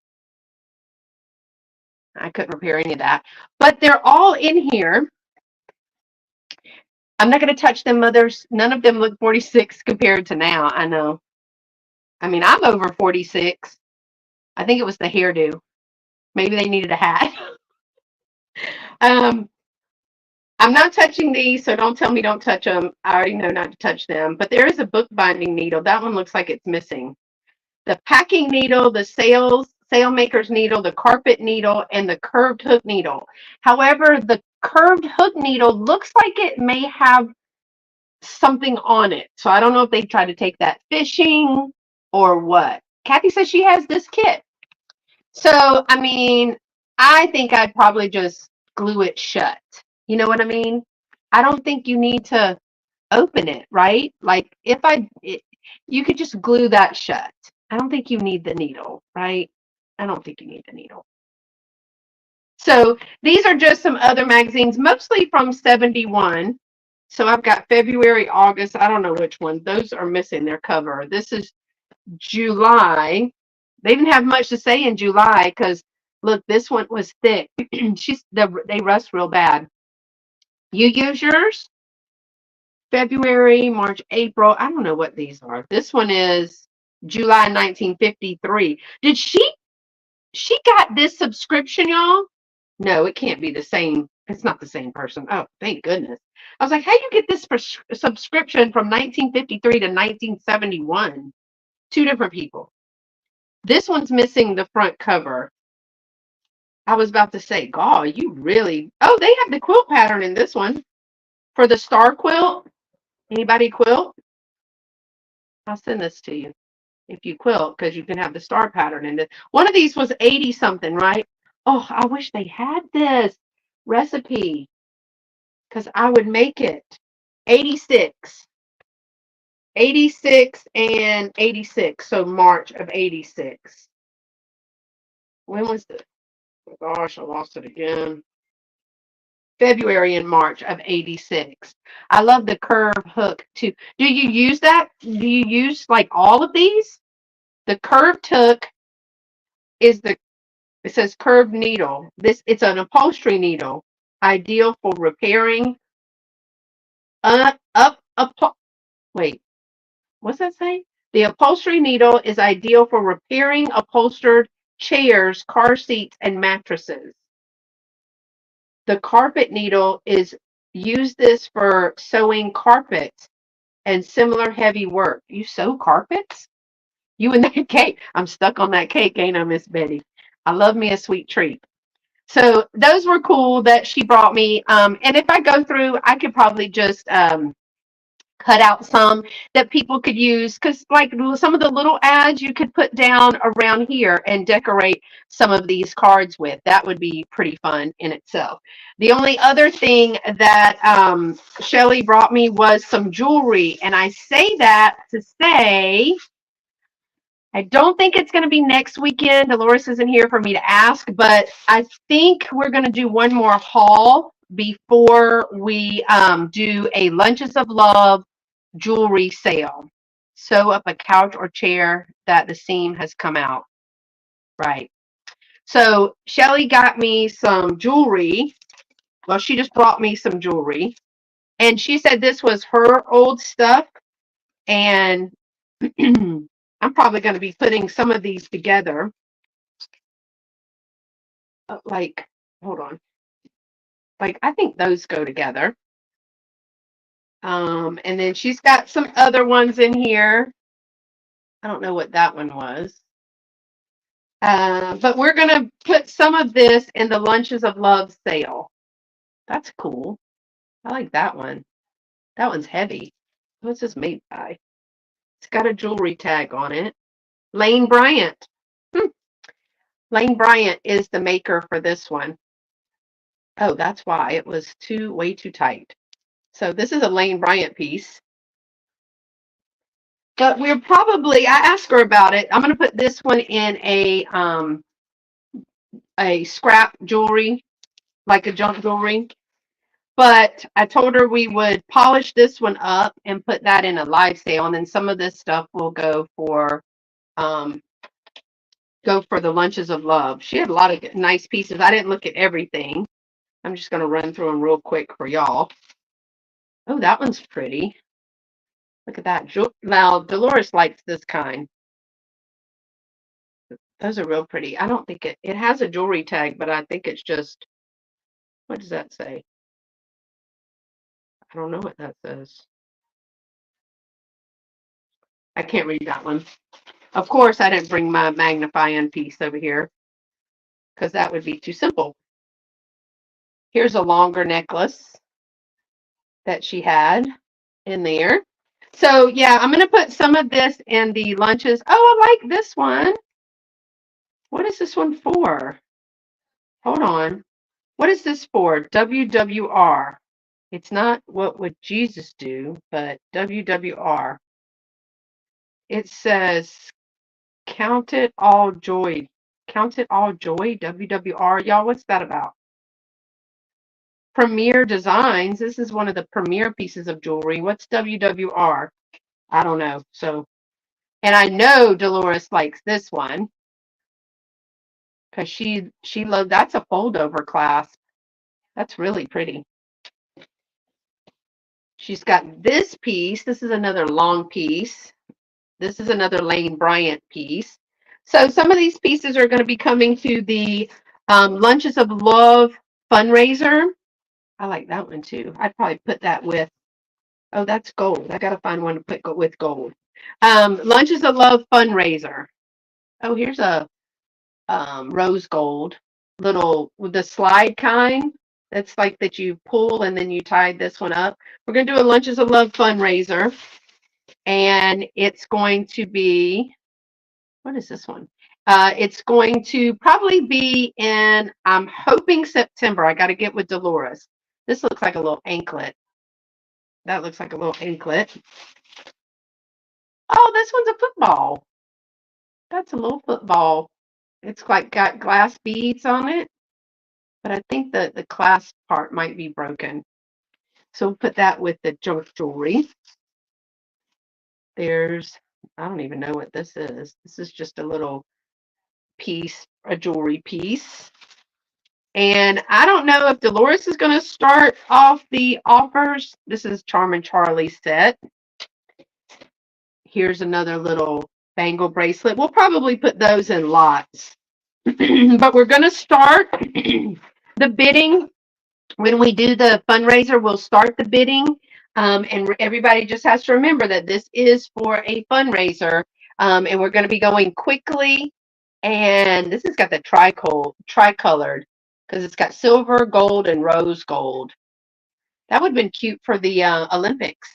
I couldn't repair any of that, but they're all in here. I'm not going to touch them, mothers. None of them look 46 compared to now. I know. I mean, I'm over 46. I think it was the hairdo. Maybe they needed a hat. I'm not touching these, so don't tell me don't touch them. I already know not to touch them. But there is a bookbinding needle. That one looks like it's missing. The packing needle, the sailmaker's needle, the carpet needle, and the curved hook needle. However, the curved hook needle looks like it may have something on it. So I don't know if they tried to take that fishing or what. Kathy says she has this kit. So, I mean, I think I'd probably just glue it shut. You know what I mean? I don't think you need to open it, right? Like you could just glue that shut. I don't think you need the needle, right? I don't think you need the needle. So these are just some other magazines, mostly from 71. So I've got February, August. I don't know which one. Those are missing their cover. This is July. They didn't have much to say in July because look, this one was thick. They rust real bad. You use yours? February, March, April. I don't know what these are. This one is July 1953. Did she got this subscription, y'all? No, it can't be the same. It's not the same person. Oh, thank goodness. I was like, how do you get this subscription from 1953 to 1971? Two different people. This one's missing the front cover. I was about to say, God, you really. Oh, they have the quilt pattern in this one for the star quilt. Anybody quilt? I'll send this to you if you quilt because you can have the star pattern in it. One of these was 80 something, right? Oh, I wish they had this recipe because I would make it. 86. 86 and 86. So March of 86. When was it? Oh gosh, I lost it again. February and March of 86. I love the curve hook too. Do you use that? Do you use like all of these? The curved hook is it says curved needle. It's an upholstery needle, ideal for repairing wait, what's that say? The upholstery needle is ideal for repairing upholstered chairs, car seats, and mattresses. The carpet needle use this for sewing carpets and similar heavy work. You sew carpets? You and that cake. I'm stuck on that cake, ain't I, Miss Betty? I love me a sweet treat. So those were cool that she brought me. And if I go through, I could probably just cut out some that people could use because like some of the little ads you could put down around here and decorate some of these cards with. That would be pretty fun in itself. The only other thing that Shelly brought me was some jewelry, and I say that to say I don't think it's going to be next weekend. Dolores isn't here for me to ask, but I think we're going to do one more haul before we do a Lunches of Love jewelry sale. Sew up a couch or chair that the seam has come out. Right. So Shelly got me some jewelry. Well, she just brought me some jewelry. And she said this was her old stuff. And I'm probably going to be putting some of these together. Like, hold on. Like, I think those go together. And then she's got some other ones in here. I don't know what that one was. But we're going to put some of this in the Lunches of Love sale. That's cool. I like that one. That one's heavy. What's this made by? It's got a jewelry tag on it. Lane Bryant. Lane Bryant is the maker for this one. Oh, that's why it was way too tight. So this is a Lane Bryant piece. But we're probably, I asked her about it. I'm going to put this one in a scrap jewelry, like a junk jewelry. But I told her we would polish this one up and put that in a live sale, and then some of this stuff will go for the Lunches of Love. She had a lot of nice pieces. I didn't look at everything. I'm just going to run through them real quick for y'all. Oh, that one's pretty. Look at that. Now, Dolores likes this kind. Those are real pretty. I don't think it has a jewelry tag, but I think it's just, what does that say? I don't know what that says. I can't read that one. Of course, I didn't bring my magnifying piece over here because that would be too simple. Here's a longer necklace that she had in there. So yeah, I'm going to put some of this in the lunches. Oh, I like this one. What is this one for? Hold on. What is this for? WWR. It's not what would Jesus do, but WWR. It says count it all joy. Count it all joy, WWR. Y'all, what's that about? Premier Designs. This is one of the premier pieces of jewelry. What's WWR? I don't know. So, and I know Dolores likes this one because she loved. That's a fold over clasp. That's really pretty. She's got this piece. This is another long piece. This is another Lane Bryant piece. So some of these pieces are going to be coming to the Lunches of Love fundraiser. I like that one too. I'd probably put that with, oh, that's gold. I got to find one to put with gold. Lunches of Love fundraiser. Oh, here's a rose gold little with the slide kind. That's like that you pull and then you tie this one up. We're going to do a Lunches of Love fundraiser. And it's going to be, what is this one? It's going to probably be in, I'm hoping September. I got to get with Dolores. This looks like a little anklet. That looks like a little anklet. Oh, this one's a football. That's a little football. It's like got glass beads on it, but I think that the clasp part might be broken. So we'll put that with the junk jewelry. There's, I don't even know what this is. This is just a little piece, a jewelry piece. And I don't know if Dolores is going to start off the offers. This is Charmin Charlie's set. Here's another little bangle bracelet. We'll probably put those in lots. But we're going to start the bidding. When we do the fundraiser, we'll start the bidding. And everybody just has to remember that this is for a fundraiser. And we're going to be going quickly. And this has got the tricolored because it's got silver, gold, and rose gold. That would have been cute for the Olympics.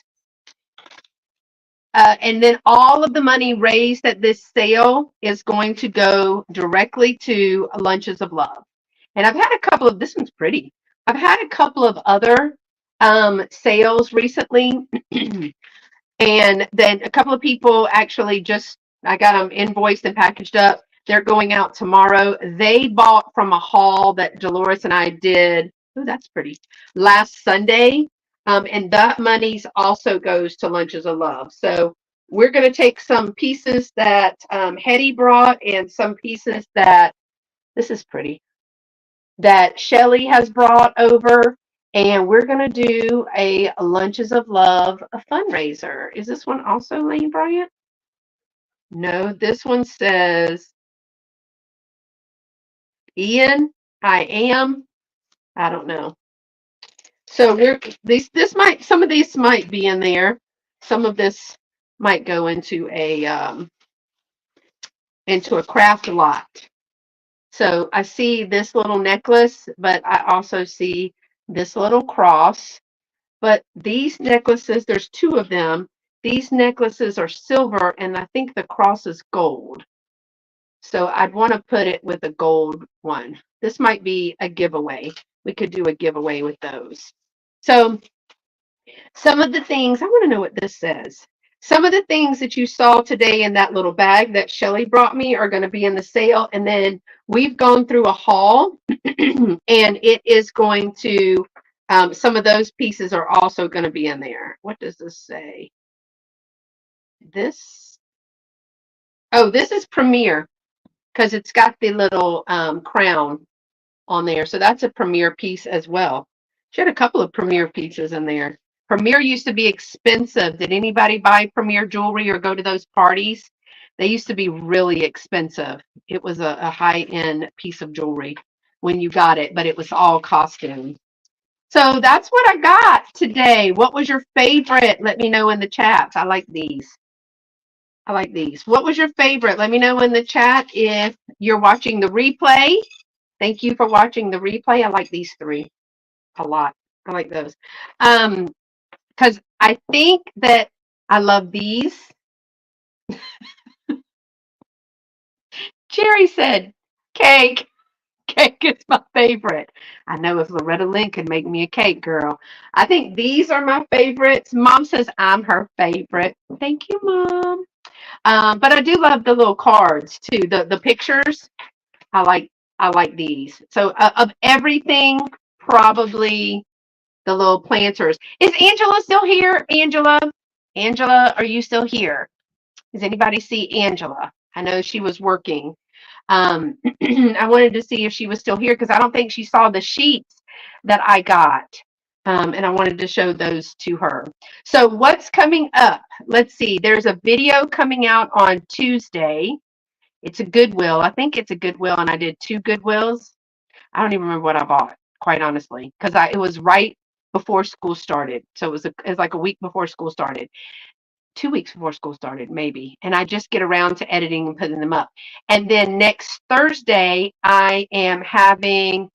And then all of the money raised at this sale is going to go directly to Lunches of Love. And I've had a couple of, this one's pretty. I've had a couple of other sales recently. And then a couple of people actually I got them invoiced and packaged up. They're going out tomorrow. They bought from a haul that Dolores and I did. Oh, that's pretty. Last Sunday. And that money also goes to Lunches of Love. So we're going to take some pieces that Hetty brought and some pieces that, this is pretty, that Shelly has brought over. And we're going to do a Lunches of Love fundraiser. Is this one also Lane Bryant? No, this one says Ian, I am. I don't know. So some of these might be in there. Some of this might go into a craft lot. So I see this little necklace, but I also see this little cross. But these necklaces, there's two of them. These necklaces are silver, and I think the cross is gold. So I'd want to put it with a gold one. This might be a giveaway. We could do a giveaway with those. So some of the things, I want to know what this says. Some of the things that you saw today in that little bag that Shelly brought me are going to be in the sale. And then we've gone through a haul and it is going to, some of those pieces are also going to be in there. What does this say? This, oh, this is Premier because it's got the little crown on there. So that's a Premier piece as well. She had a couple of Premier pieces in there. Premier used to be expensive. Did anybody buy Premier jewelry or go to those parties? They used to be really expensive. It was a high-end piece of jewelry when you got it, but it was all costume. So that's what I got today. What was your favorite? Let me know in the chats. I like these. I like these. What was your favorite? Let me know in the chat if you're watching the replay. Thank you for watching the replay. I like these three a lot. I like those. Because I think that I love these. Jerry said, cake. Cake is my favorite. I know if Loretta Lynn could make me a cake, girl. I think these are my favorites. Mom says I'm her favorite. Thank you, Mom. But I do love the little cards too. The pictures. I like I like these. So of everything, probably the little planters. Is Angela still here? Angela, are you still here? Does anybody see Angela? I know she was working. I wanted to see if she was still here because I don't think she saw the sheets that I got. And I wanted to show those to her. So what's coming up? Let's see. There's a video coming out on Tuesday. It's a Goodwill. I think it's a Goodwill, and I did two Goodwills. I don't even remember what I bought, quite honestly, because it was right before school started. So it was like a week before school started. 2 weeks before school started, maybe. And I just get around to editing and putting them up. And then next Thursday, I am having,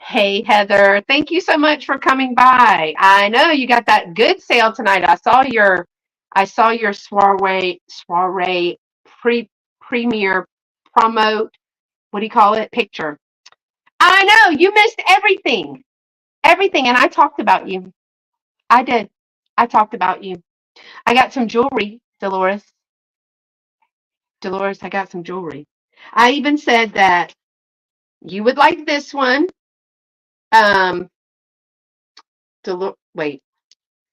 hey, Heather, thank you so much for coming by. I know you got that good sale tonight. I saw your soiree premiere promote. What do you call it? Picture. I know you missed everything. Everything. And I talked about you. I did. I talked about you. I got some jewelry, Dolores. Dolores, I got some jewelry. I even said that you would like this one. Um, wait,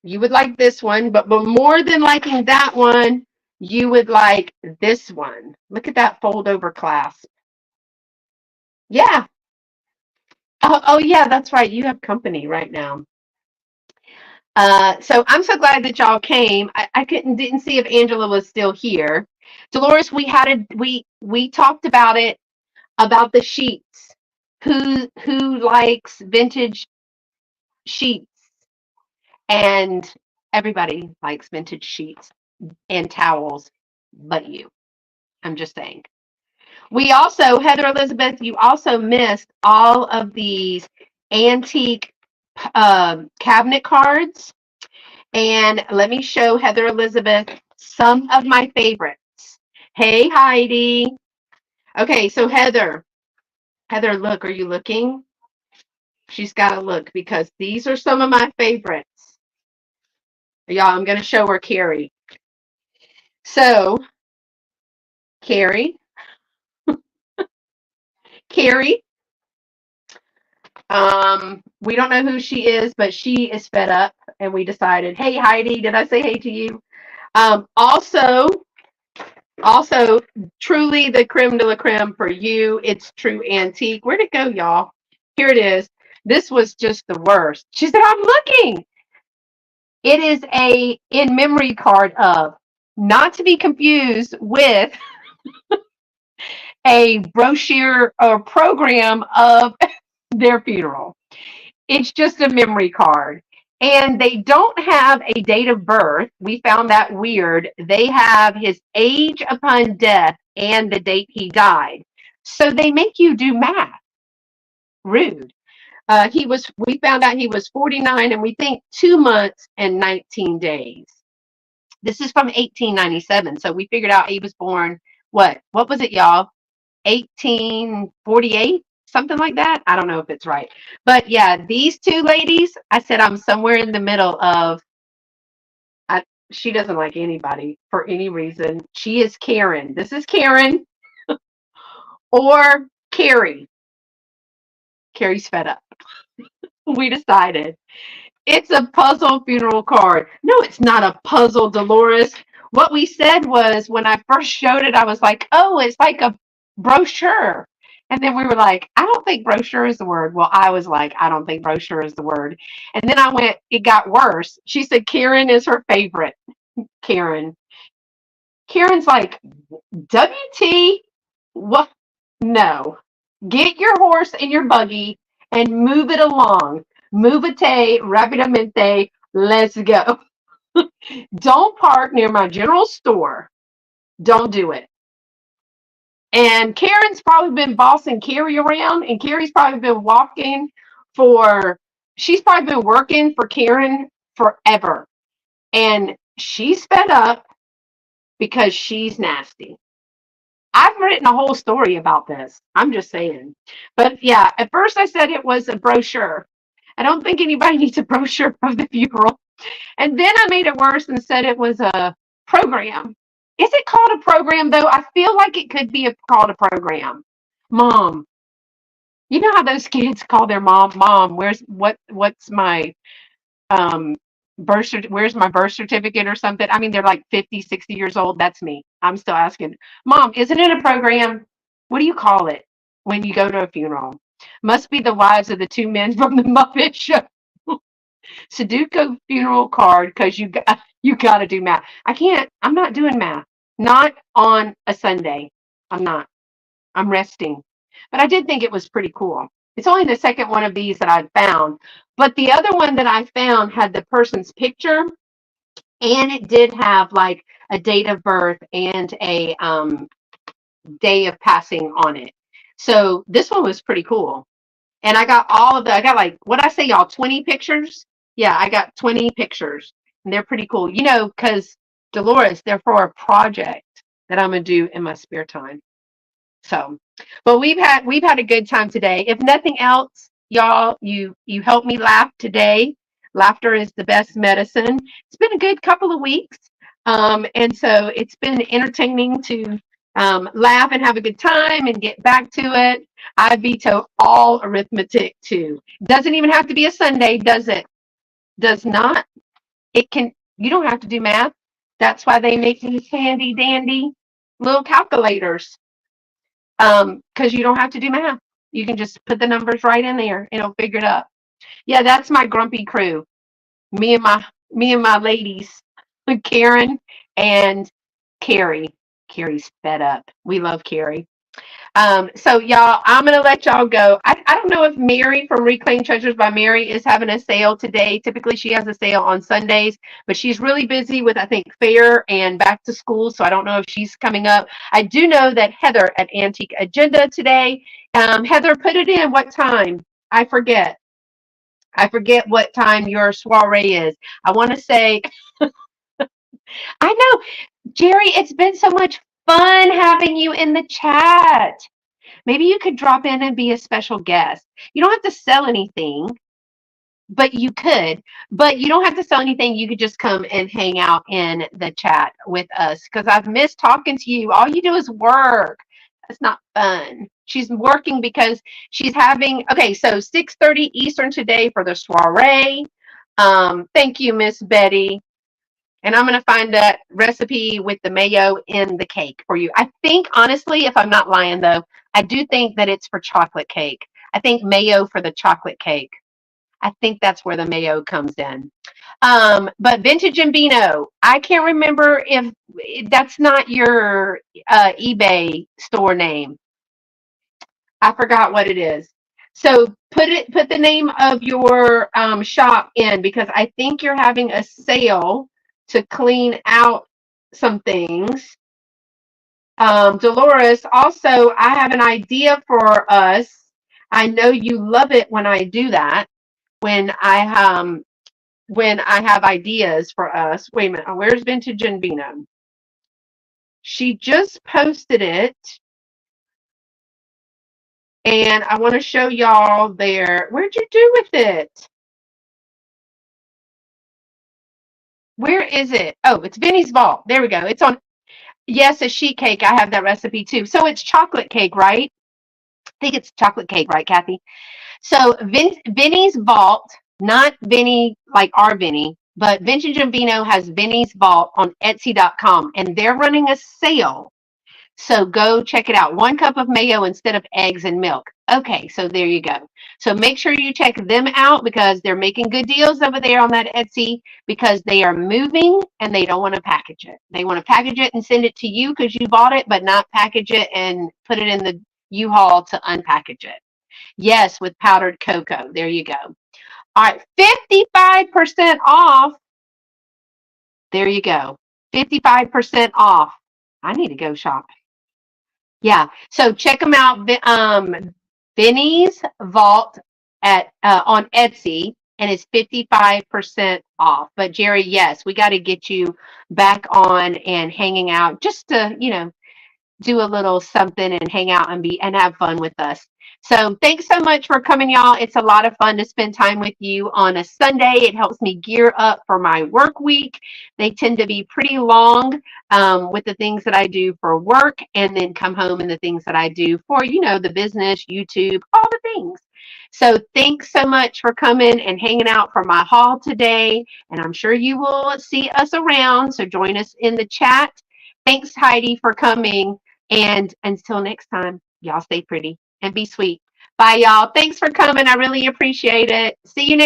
you would like this one, but more than liking that one, you would like this one. Look at that fold over clasp. Yeah. Oh yeah, that's right. You have company right now. So I'm so glad that y'all came. I didn't see if Angela was still here. Dolores, we talked about it, about the sheets. Who likes vintage sheets? And everybody likes vintage sheets and towels, but you. I'm just saying. We also, Heather Elizabeth, you also missed all of these antique cabinet cards. And let me show Heather Elizabeth some of my favorites. Hey, Heidi. Okay, so Heather, look, are you looking? She's got to look because these are some of my favorites. Y'all, I'm going to show her Carrie. So, Carrie, we don't know who she is, but she is fed up, and we decided, hey, Heidi, did I say hey to you? Also, truly the creme de la creme for you. It's true antique. Where'd it go, y'all? Here it is. This was just the worst. She said, I'm looking. It is a in memory card of. not to be confused with a brochure or program of their funeral. It's just a memory card. And they don't have a date of birth. We found that weird. They have his age upon death and the date he died. So they make you do math. Rude. We found out he was 49 and we think 2 months and 19 days. This is from 1897. So we figured out he was born, what was it, y'all? 1848, something like that. I don't know if it's right. But yeah, these two ladies, I said I'm somewhere in the middle of, she doesn't like anybody for any reason. She is Karen. This is Karen or Carrie. Carrie's fed up. We decided. It's a puzzle funeral card. No, it's not a puzzle, Dolores. What we said was when I first showed it, I was like, oh, it's like a brochure. And then we were like, I don't think brochure is the word. Well, I was like, I don't think brochure is the word. And then I went, it got worse. She said Karen is her favorite. Karen. Karen's like, WT? What? No. Get your horse and your buggy and move it along. Movete rapidamente. Let's go. Don't park near my general store. Don't do it. And Karen's probably been bossing Carrie around, and Carrie's probably been she's probably been working for Karen forever. And she's fed up because she's nasty. I've written a whole story about this. I'm just saying. But yeah, at first I said it was a brochure. I don't think anybody needs a brochure of the funeral. And then I made it worse and said it was a program. Is it called a program though? I feel like it could be called a program. Mom. You know how those kids call their mom, what's my where's my birth certificate or something? I mean, they're like 50, 60 years old. That's me. I'm still asking, Mom, isn't it a program? What do you call it when you go to a funeral? Must be the wives of the two men from the Muppet Show. Sudoku funeral card because you got to do math. I can't. I'm not doing math. Not on a Sunday. I'm not. I'm resting. But I did think it was pretty cool. It's only the second one of these that I found. But the other one that I found had the person's picture, and it did have like a date of birth and a day of passing on it. So this one was pretty cool. And I got I got like, what I say, y'all, 20 pictures? Yeah, I got 20 pictures. And they're pretty cool. You know, because Dolores, they're for a project that I'm going to do in my spare time. So, but we've had a good time today. If nothing else, y'all, you helped me laugh today. Laughter is the best medicine. It's been a good couple of weeks, and so it's been entertaining to laugh and have a good time and get back to it. I veto all arithmetic too. Doesn't even have to be a Sunday, does it? Does not. It can. You don't have to do math. That's why they make these handy dandy little calculators. Because you don't have to do math. You can just put the numbers right in there and it'll figure it out. Yeah, that's my grumpy crew. Me and my ladies, Karen and Carrie. Carrie's fed up. We love Carrie. So y'all, I'm gonna let y'all go. I don't know if Mary from Reclaim Treasures by Mary is having a sale today. Typically she has a sale on Sundays, but she's really busy with, I think, fair and back to school. So I don't know if she's coming up. I do know that Heather at Antique Agenda today. Heather, put it in what time. I forget. I forget what time your soiree is. I want to say, I know, Jerry, it's been so much fun having you in the chat. Maybe you could drop in and be a special guest. You don't have to sell anything, but you could. But you don't have to sell anything. You could just come and hang out in the chat with us because I've missed talking to you. All you do is work. That's not fun. She's working because she's having, okay, so 6:30 Eastern today for the soiree. Thank you, Miss Betty. And I'm going to find that recipe with the mayo in the cake for you. I think, honestly, if I'm not lying, though, I do think that it's for chocolate cake. I think mayo for the chocolate cake. I think that's where the mayo comes in. But Vintage and Beano, I can't remember if that's not your eBay store name. I forgot what it is. So put the name of your shop in, because I think you're having a sale to clean out some things. Dolores, also, I have an idea for us. I know you love it when I do that. When I have ideas for us. Wait a minute. Where's Vintage and Beano? She just posted it, and I want to show y'all there. Where'd you do with it? Where is it? Oh, it's Vinny's Vault. There we go. It's on. Yes, a sheet cake. I have that recipe too. So it's chocolate cake, right? I think it's chocolate cake, right, Kathy? So Vinny's Vault, not Vinny like our Vinny, but Vintage and Vino has Vinny's Vault on Etsy.com, and they're running a sale. So go check it out. 1 cup of mayo instead of eggs and milk. Okay, so there you go. So make sure you check them out, because they're making good deals over there on that Etsy, because they are moving and they don't want to package it. They want to package it and send it to you because you bought it, but not package it and put it in the U-Haul to unpackage it. Yes, with powdered cocoa. There you go. All right, 55% off. There you go. 55% off. I need to go shopping. Yeah, so check them out. Benny's Vault at on Etsy, and it's 55% off. But Jerry, yes, we got to get you back on and hanging out, just to do a little something and hang out and have fun with us. So thanks so much for coming, y'all. It's a lot of fun to spend time with you on a Sunday. It helps me gear up for my work week. They tend to be pretty long with the things that I do for work, and then come home and the things that I do for, the business, YouTube, all the things. So thanks so much for coming and hanging out for my haul today. And I'm sure you will see us around. So join us in the chat. Thanks, Heidi, for coming. And until next time, y'all stay pretty and be sweet. Bye, y'all. Thanks for coming. I really appreciate it. See you next